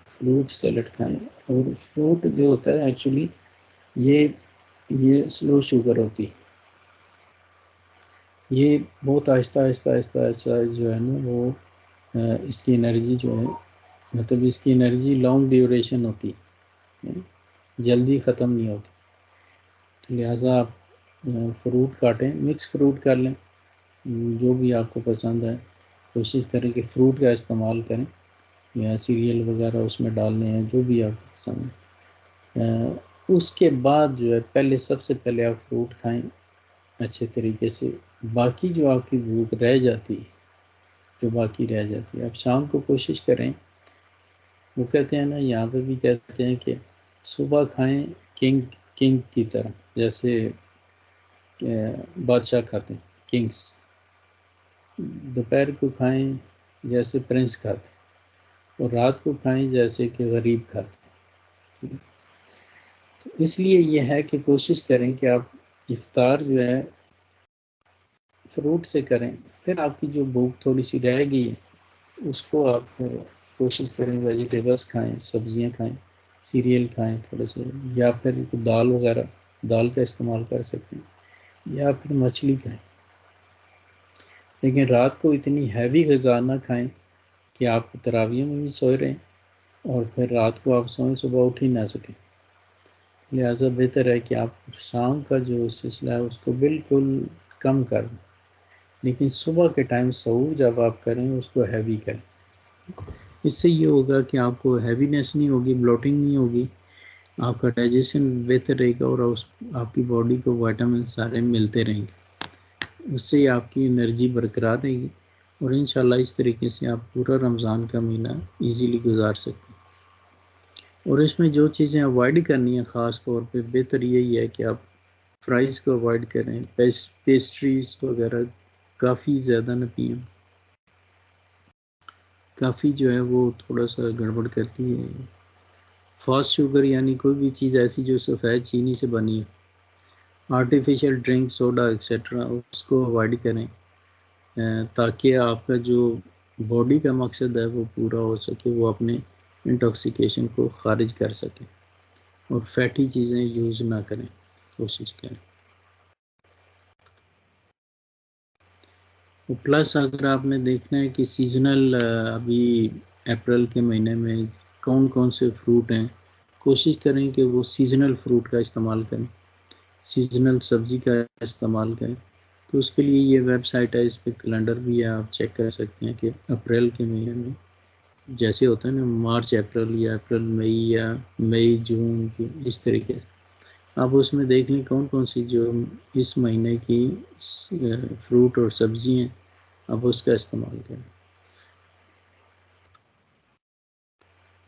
Speaker 2: فروٹ سیلڈ کھائیں، اور فروٹ جو ہوتا ہے ایکچولی یہ سلو شوگر ہوتی ہے، یہ بہت آہستہ آہستہ جو ہے نا وہ اس کی انرجی جو ہے، مطلب اس کی انرجی لانگ ڈیوریشن ہوتی ہے، جلدی ختم نہیں ہوتی۔ تو لہٰذا آپ فروٹ کاٹیں، مکس فروٹ کر لیں، جو بھی آپ کو پسند ہے کوشش کریں کہ فروٹ کا استعمال کریں، یا سیریل وغیرہ اس میں ڈالنے ہیں جو بھی آپ کو پسند ہے۔ اس کے بعد جو ہے سب سے پہلے آپ فروٹ کھائیں اچھے طریقے سے، باقی جو آپ کی بھوک رہ جاتی ہے، جو باقی رہ جاتی ہے آپ شام کو کوشش کریں، وہ کہتے ہیں نا یہاں پہ بھی کہتے ہیں کہ صبح کھائیں کنگ کی طرح، جیسے بادشاہ کھاتے ہیں، کنگس. دوپہر کو کھائیں جیسے پرنس کھاتے ہیں، اور رات کو کھائیں جیسے کہ غریب کھاتے ہیں. اس لیے یہ ہے کہ کوشش کریں کہ آپ افطار جو ہے فروٹ سے کریں. پھر آپ کی جو بھوک تھوڑی سی رہ گئی ہے اس کو آپ کوشش کریں ویجیٹیبلس کھائیں، سبزیاں کھائیں، سیریل کھائیں تھوڑے سے، یا پھر دال وغیرہ، دال کا استعمال کر سکتے ہیں، یا پھر مچھلی کھائیں. لیکن رات کو اتنی ہیوی غذا نہ کھائیں کہ آپ تراویح میں بھی سوئے رہیں اور پھر رات کو آپ سوئیں صبح اٹھ ہی نہ سکیں. لہٰذا بہتر ہے کہ آپ شام کا جو سلسلہ ہے اس کو بالکل کم کر دیں، لیکن صبح کے ٹائم سحور جب آپ کریں اس کو ہیوی کریں. اس سے یہ ہوگا کہ آپ کو ہیوینیس نہیں ہوگی، بلوٹنگ نہیں ہوگی، آپ کا ڈائجیشن بہتر رہے گا، اور آپ کی باڈی کو وائٹامن سارے ملتے رہیں گے. اس سے آپ کی انرجی برقرار رہے گی، اور انشاءاللہ اس طریقے سے آپ پورا رمضان کا مہینہ ایزیلی گزار سکتے ہیں. اور اس میں جو چیزیں اوائڈ کرنی ہیں خاص طور پہ بہتر یہی ہے کہ آپ فرائز کو اوائڈ کریں، پیسٹریز وغیرہ کافی زیادہ نہ پئیں. کافی جو ہے وہ تھوڑا سا گڑبڑ کرتی ہے. فاسٹ شوگر یعنی کوئی بھی چیز ایسی جو سفید چینی سے بنی ہے، آرٹیفیشیل ڈرنک، سوڈا ایکسیٹرا، اس کو اوائڈ کریں تاکہ آپ کا جو باڈی کا مقصد ہے وہ پورا ہو سکے، وہ اپنے انٹاکسیکیشن کو خارج کر سکے، اور فیٹی چیزیں یوز نہ کریں، کوشش کریں. پلس اگر آپ نے دیکھنا ہے کہ سیزنل ابھی اپریل کے مہینے میں کون کون سے فروٹ ہیں، کوشش کریں کہ وہ سیزنل فروٹ کا استعمال کریں، سیزنل سبزی کا استعمال کریں. تو اس کے لیے یہ ویب سائٹ ہے، اس پہ کیلنڈر بھی ہے، آپ چیک کر سکتے ہیں کہ اپریل کے مہینے میں جیسے ہوتا ہے نا مارچ اپریل، یا اپریل مئی، یا مئی جون، اس طریقے سے آپ اس میں دیکھ لیں کون کون سی جو اس مہینے کی فروٹ اور سبزی ہیں، آپ اس کا استعمال کریں.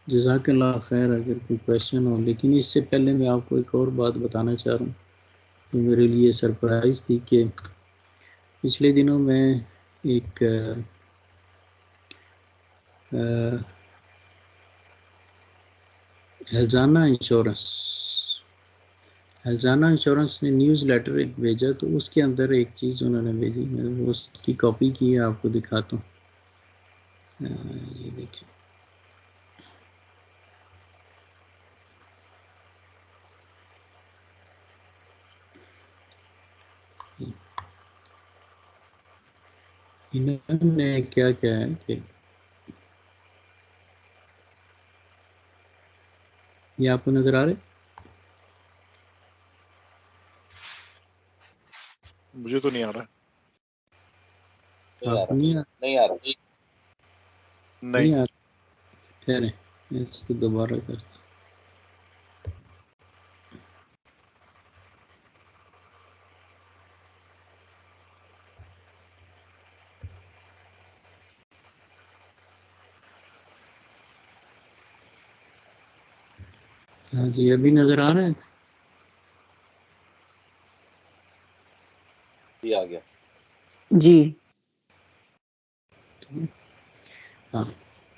Speaker 2: جزاک اللہ خیر. اگر کوئی کویشچن ہو، لیکن اس سے پہلے میں آپ کو ایک اور بات بتانا چاہ رہا ہوں جو میرے لیے سرپرائز تھی، کہ پچھلے دنوں میں ایک ہلزانہ انشورنس نے نیوز لیٹر ایک بھیجا، تو اس کے اندر ایک چیز انہوں نے بھیجی، میں اس کی کاپی کی ہے، آپ کو دکھاتا ہوں. یہ دیکھیں، انہوں نے کیا کیا ہے کہ یہ آپ کو نظر آ رہے؟
Speaker 5: مجھے تو نہیں آ رہا.
Speaker 2: آپ نہیں
Speaker 4: نہیں آ رہا.
Speaker 5: نہیں.
Speaker 2: آ ٹھہریں میں اس کو دوبارہ کرتا ہوں. ہاں جی، ابھی نظر آ رہا ہے؟
Speaker 4: جی آ گیا.
Speaker 3: جی
Speaker 2: ہاں،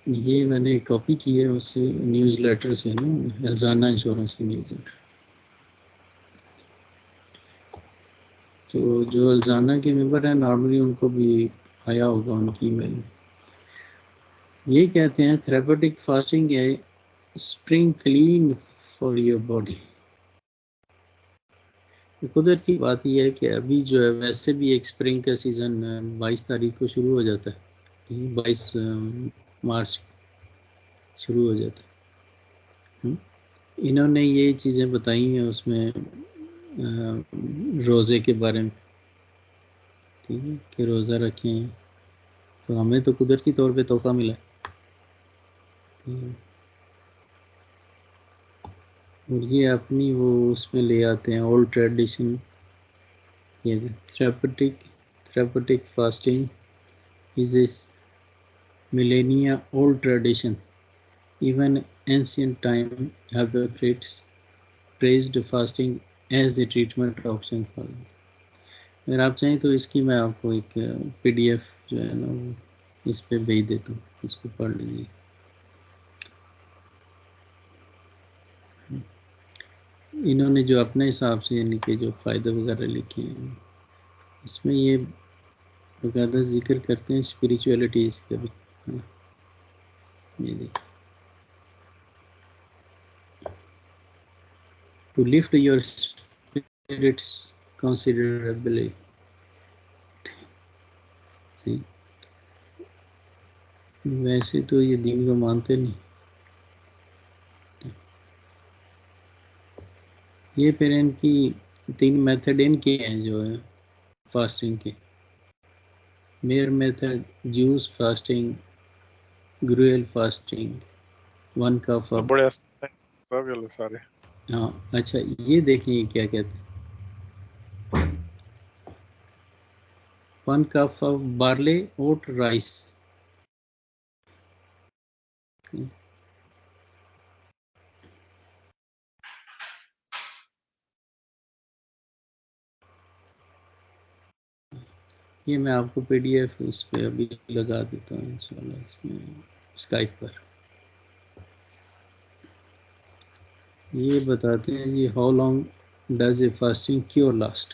Speaker 2: یہ میں نے کاپی کی ہے اس سے نیوز لیٹر سے نا، ہلزانہ انشورنس کی نیوز لیٹر. تو جو ہلزانہ کے ممبر ہیں نارملی ان کو بھی آیا ہوگا ان کی ای میل میں. یہ کہتے ہیں تھراپیوٹک فاسٹنگ ہے spring clean for your body. قدرتی بات یہ ہے کہ ابھی جو ہے ویسے بھی ایک اسپرنگ کا سیزن 22 تاریخ کو شروع ہو جاتا ہے، 22 مارچ شروع ہو جاتا ہے. انہوں نے یہ چیزیں بتائی ہیں اس میں روزے کے بارے میں، ٹھیک ہے، کہ روزہ رکھیں. تو ہمیں تو قدرتی طور پہ تحفہ ملا، اور یہ اپنی وہ اس میں لے آتے ہیں اولڈ ٹریڈیشن. یہ therapeutic fasting is a millennia old tradition. Even ancient time Hippocrates praised fasting as a treatment option for. اگر آپ چاہیں تو اس کی میں آپ کو ایک پی ڈی ایف جو ہے نا وہ اس پہ بھیج دیتا ہوں, اس کو پڑھ لیجیے. انہوں نے جو اپنے حساب سے یعنی کہ جو فائدے وغیرہ لکھے ہیں اس میں یہ باقاعدہ ذکر کرتے ہیں اسپریچولیٹیز کا بھی. یہ دیکھیں, to lift your spirits considerably. ویسے تو یہ دین کو مانتے نہیں. یہ پھر ان کی 3 میتھڈ ان کے ہیں جو ہے فاسٹنگ کے. Mayr method, juice fasting, gruel fasting, 1 cup of.
Speaker 5: بڑے سارے.
Speaker 2: ہاں اچھا, یہ دیکھیں یہ کیا کہتے ہیں. 1 cup of barley oat rice. یہ میں آپ کو پی ڈی ایف اس پہ ابھی لگا دیتا ہوں انشاءاللہ اس میں اسکائپ پر. یہ بتاتے ہیں جی how long does a fasting cure last.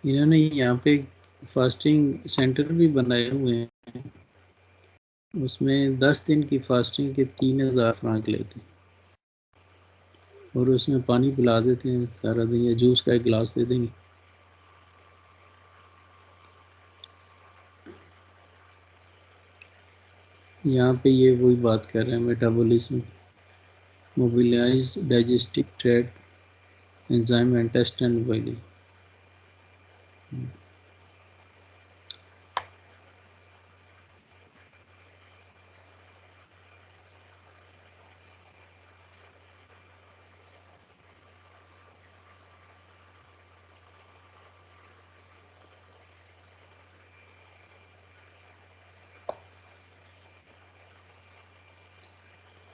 Speaker 2: انہوں نے یہاں پہ فاسٹنگ سینٹر بھی بنائے ہوئے ہیں, اس میں 10 دن کی فاسٹنگ کے 3000 فرانک لیتے ہیں اور اس میں پانی پلا دیتے ہیں سارا دن, یا جوس کا ایک گلاس دے دیں گے. یہاں پہ یہ وہی بات کر رہے ہیں, metabolism, mobilise digestive tracked, enzyme intestine valley.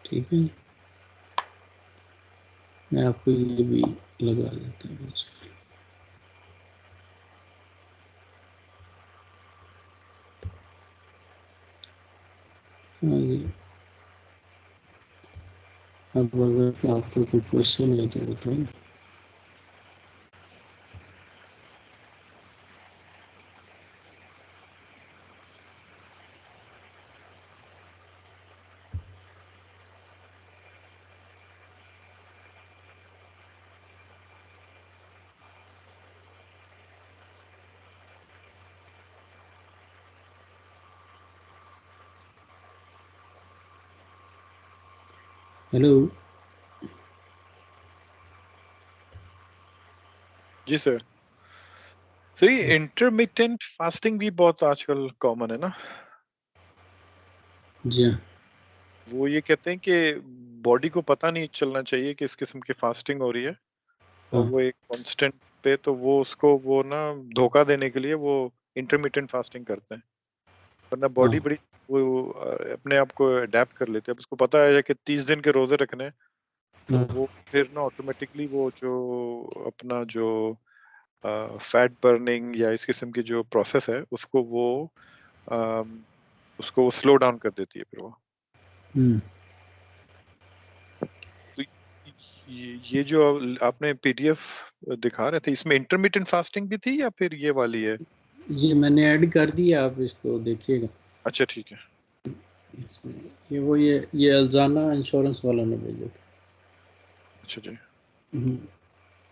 Speaker 2: ٹھیک ہے, میں آپ کو یہ بھی لگا دیتا ہوں. ہاں جی, اب اگر آپ کو کوئی کوشچن ہے تو بتائیں. ہیلو.
Speaker 5: جی سر. سر یہ انٹرمیٹنٹ فاسٹنگ بھی بہت آج کل کامن ہے نا.
Speaker 2: جی ہاں,
Speaker 5: وہ یہ کہتے ہیں کہ باڈی کو پتہ نہیں چلنا چاہیے کہ اس قسم کی فاسٹنگ ہو رہی ہے, اور وہ ایک کانسٹنٹ پہ, تو وہ اس کو وہ نا دھوکہ دینے کے لیے وہ انٹرمیٹنٹ فاسٹنگ کرتے ہیں, ورنہ باڈی بڑی وہ اپنے آپ کو اڈیپٹ کر لیتے ہیں. اب اس کو پتہ ہے کہ 30 دن کے روزے رکھنے ہیں, تو وہ پھر نا آٹومیٹکلی وہ جو اپنا جو فیٹ برننگ یا اس قسم کی جو پروسیس ہے اس کو وہ سلو ڈاؤن کر دیتی ہے. پھر وہ تو یہ جو آپ نے پی ڈی ایف دکھا رہے تھے, اس میں انٹرمیٹنٹ فاسٹنگ بھی تھی یا پھر یہ والی ہے؟
Speaker 2: جی میں نے ایڈ کر دیا, آپ اس کو دیکھیے گا.
Speaker 5: اچھا ٹھیک ہے.
Speaker 2: اس میں یہ الزانہ انشورنس والا نے بھیجا تھا.
Speaker 5: اچھا جی.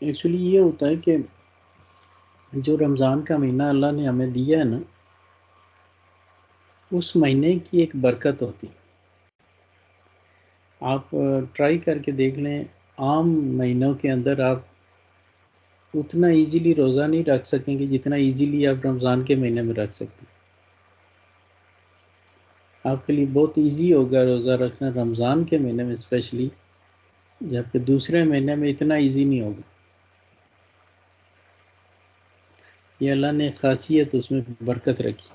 Speaker 2: ایکچولی یہ ہوتا ہے کہ جو رمضان کا مہینہ اللہ نے ہمیں دیا ہے نا, اس مہینے کی ایک برکت ہوتی. آپ ٹرائی کر کے دیکھ لیں, عام مہینوں کے اندر آپ اتنا ایزیلی روزہ نہیں رکھ سکیں گے جتنا ایزیلی آپ رمضان کے مہینے میں رکھ سکتے ہیں. آپ کے لیے بہت ایزی ہوگا روزہ رکھنا رمضان کے مہینے میں اسپیشلی، جبکہ دوسرے مہینے میں اتنا ایزی نہیں ہوگا. یہ اللہ نے خاصیت اس میں برکت رکھی.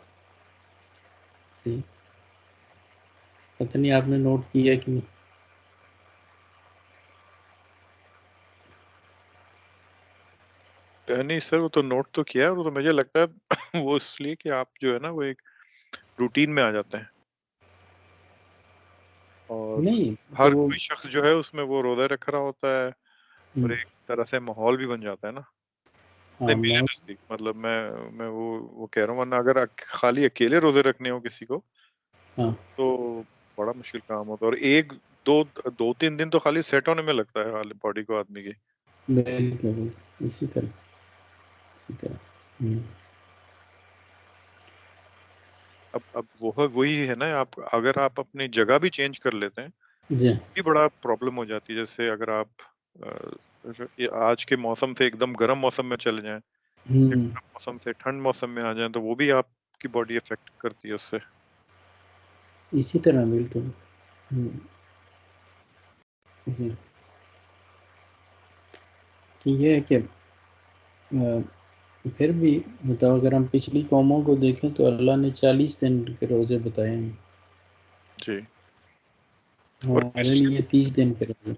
Speaker 2: صحیح، پتہ نہیں آپ نے نوٹ کیا کہ نہیں.
Speaker 5: نہیں سر، وہ تو نوٹ تو کیا ہے، وہ تو مجھے لگتا ہے وہ اس لیے کہ آپ جو ہے نا وہ ایک روٹین میں آ جاتے ہیں، اور
Speaker 2: نہیں
Speaker 5: ہر
Speaker 2: تو وہ
Speaker 5: کوئی شخص جو ہے اس میں وہ روزہ رکھ رہا ہوتا ہے، اور ایک طرح سے ماحول بھی بن جاتا ہے نا. نہیں میرے نزدیک مطلب میں وہ کہہ رہا ہوں، ورنہ اگر خالی اکیلے روزے رکھنے ہو کسی کو
Speaker 2: ہاں
Speaker 5: تو بڑا مشکل کام ہوتا ہے، اور ایک دو تین دن تو خالی سیٹ ہونے میں لگتا ہے باڈی کو آدمی کی.
Speaker 2: بالکل اسی طرح.
Speaker 5: اب وہی ہے نا، اگر آپ اپنی جگہ بھی چینج کر لیتے ہیں
Speaker 2: جی
Speaker 5: بھی بڑا پرابلم ہو جاتی ہے. جیسے اگر آپ آج کے موسم سے ایک دم گرم موسم میں چلے جائیں، گرم موسم سے ٹھنڈ موسم میں آ جائیں، تو وہ بھی آپ کی باڈی افیکٹ کرتی ہے اس سے.
Speaker 2: اسی طرح بالکل. جی یہ ہے کہ پھر بھی بتاؤ، اگر ہم پچھلی قوموں کو دیکھیں تو اللہ نے 40 دن کے روزے بتائے ہیں.
Speaker 5: جی، اور
Speaker 2: ہمارے لیے 30 دن کے روزے.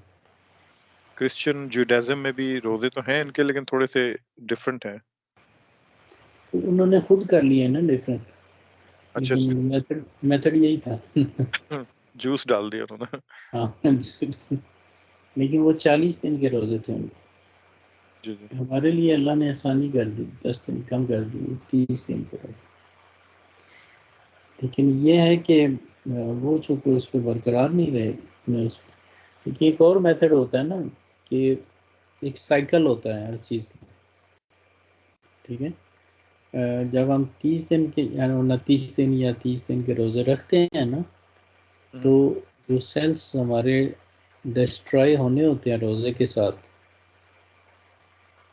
Speaker 5: کرسچن جوڈازم میں بھی روزے تو ہیں ان کے، لیکن تھوڑے سے ڈفرینٹ ہیں.
Speaker 2: انہوں نے خود کر لیے نا ڈفرینٹ،
Speaker 5: اچھا،
Speaker 2: لیکن میتھڈ یہی تھا.
Speaker 5: جوس ڈال دیا انہوں نے.
Speaker 2: ہاں لیکن وہ 40 دن کے روزے تھے ان کے.
Speaker 5: جی جی
Speaker 2: ہمارے لیے اللہ نے آسانی کر دی، 10 دن کم کر دی، 30 دن کے روزے. لیکن یہ ہے کہ وہ چونکہ اس پہ برقرار نہیں رہے. لیکن ایک اور میتھڈ ہوتا ہے نا کہ ایک سائیکل ہوتا ہے ہر چیز کا. ٹھیک ہے، جب ہم 30 دن کے یعنی 29 دن یا 30 دن کے روزے رکھتے ہیں نا، تو جو سیلس ہمارے ڈسٹرائے ہونے ہوتے ہیں روزے کے ساتھ،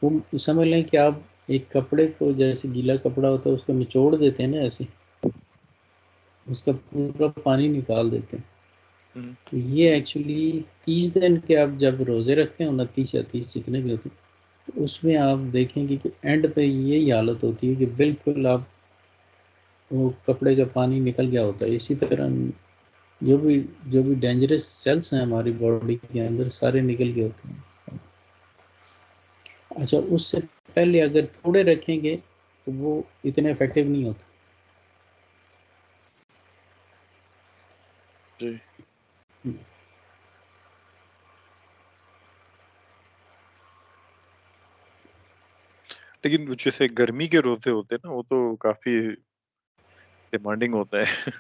Speaker 2: وہ سمجھ لیں کہ آپ ایک کپڑے کو جیسے گیلا کپڑا ہوتا ہے اس کو نچوڑ دیتے ہیں نا، ایسے اس کا پورا پانی نکال دیتے ہیں. تو یہ ایکچولی 30 دن کے آپ جب روزے رکھتے ہیں 29 یا 30 جتنے بھی ہوتے ہیں، تو اس میں آپ دیکھیں گے کہ اینڈ پہ یہی حالت ہوتی ہے کہ بالکل آپ وہ کپڑے کا پانی نکل گیا ہوتا ہے. اسی طرح جو بھی ڈینجرس سیلس ہیں ہماری باڈی کے اندر سارے نکل گئے ہوتے ہیں. اچھا، اس سے پہلے اگر تھوڑے رکھیں گے تو وہ اتنے افیکٹو نہیں ہوتے.
Speaker 5: جی لیکن جیسے گرمی کے روزے ہوتے ہیں نا، وہ تو کافی ڈیمانڈنگ ہوتا ہے.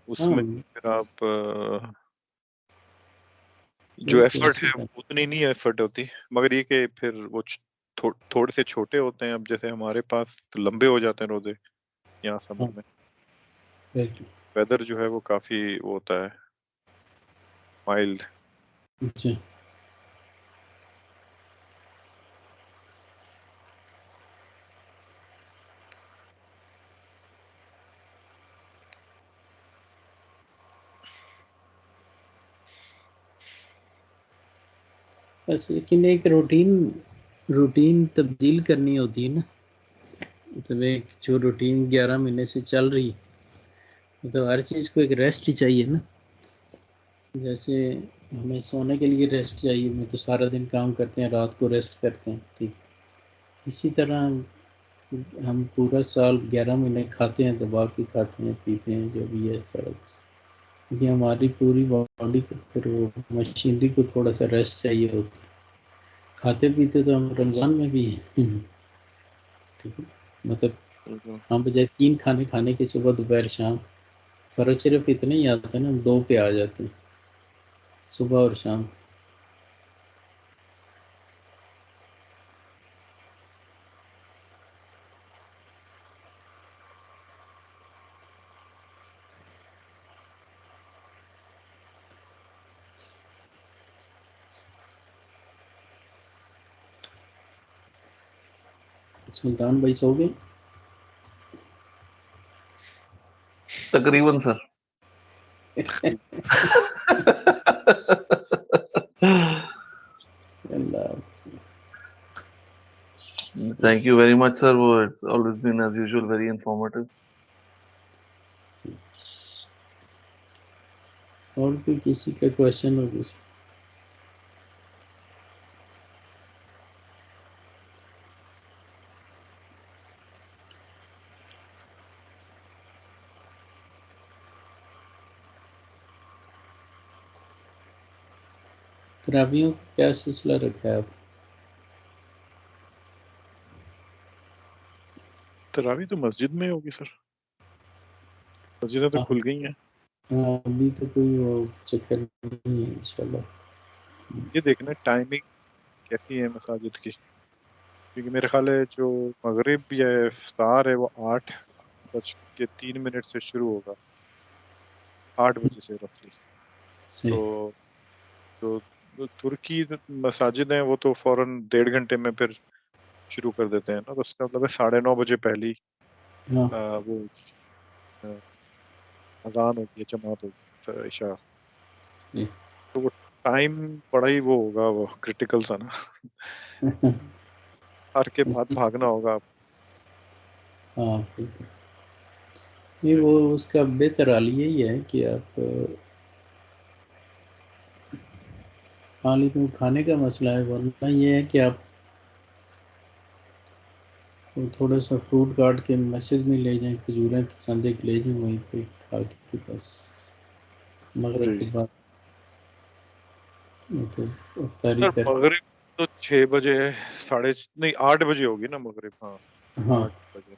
Speaker 5: اس میں پھر آپ جو ایفرٹ ہے اتنی نہیں ایفرٹ ہوتی، مگر یہ کہ پھر وہ تھوڑے سے چھوٹے ہوتے ہیں. اب جیسے ہمارے پاس لمبے ہو جاتے ہیں روزے یہاں سمر میں، ویدر جو ہے وہ کافی وہ ہوتا ہے مائلڈ.
Speaker 2: اچھا، بس لیکن ایک روٹین تبدیل کرنی ہوتی ہے نا. مطلب ایک جو روٹین 11 مہینے سے چل رہی، تو ہر چیز کو ایک ریسٹ چاہیے نا. جیسے ہمیں سونے کے لیے ریسٹ چاہیے، میں تو سارا دن کام کرتے ہیں، رات کو ریسٹ کرتے ہیں. ٹھیک، اسی طرح ہم پورا سال 11 مہینے کھاتے ہیں، دبا کے کھاتے ہیں، پیتے ہیں، جو بھی ہے سارا کچھ. کیونکہ ہماری پوری باڈی کو پھر وہ مشینری کو تھوڑا سا ریسٹ چاہیے ہوتا ہے. کھاتے پیتے تو ہم رمضان میں بھی ہیں. ٹھیک ہے، مطلب ہم بجائے 3 کھانے کھانے کے صبح دوپہر شام، فرق صرف اتنا ہی آتا ہے نا، 2 پہ آ جاتے ہیں صبح اور شام. سلطان بھائی سو گئے؟
Speaker 1: تقریباً سر.
Speaker 2: اللہ
Speaker 1: Thank you very much, sir. It's always been, as usual, very informative.
Speaker 2: اور کوئی کسی کا کوشچن ہو کچھ؟ تراویحوں کا کیا سلسلہ رکھا ہے آپ؟
Speaker 5: تراویح تو مسجد میں ہوگی سر، مسجدیں تو کھل گئی ہیں.
Speaker 2: ہاں ابھی تو کوئی وہ چکر نہیں ہے انشاءاللہ.
Speaker 5: یہ دیکھنا ٹائمنگ کیسی ہے مساجد کی، کیونکہ میرے خیال ہے جو مغرب یا افطار ہے وہ 8:03 سے شروع ہوگا، 8 بجے سے رفلی.
Speaker 2: صحیح.
Speaker 5: تو جو ترکی مساجد ہیں وہ تو فوراً 1.5 گھنٹے میں پھر شروع کر دیتے ہیں نا، تو اس کا مطلب ہے 9:30 بجے پہلی
Speaker 2: ہاں
Speaker 5: وہ اذان ہوتی ہے، جماعت ہوتی ہے عشاء.
Speaker 2: جی.
Speaker 5: تو وہ ٹائم بڑا ہی وہ ہوگا، وہ کرٹیکل سا نا، ہر کے بعد بھاگنا ہوگا آپ.
Speaker 2: ہاں بالکل. نہیں وہ اس کا بہتر حال یہی ہے کہ آپ ہاں لیکن کھانے کا مسئلہ ہے، ورنہ یہ ہے کہ آپ تھوڑا سا فروٹ کاٹ کے مسجد میں لے جائیں، کھجوریں کھاندے کے لے جائیں، وہیں پہ کھا کے بس مغرب
Speaker 5: جی
Speaker 2: کے بعد مطلب افطاری
Speaker 5: سر،
Speaker 2: کر.
Speaker 5: مغرب تو 6 بجے، 8:30 ہوگی نا مغرب. ہاں
Speaker 2: ہاں
Speaker 5: 8 بجے.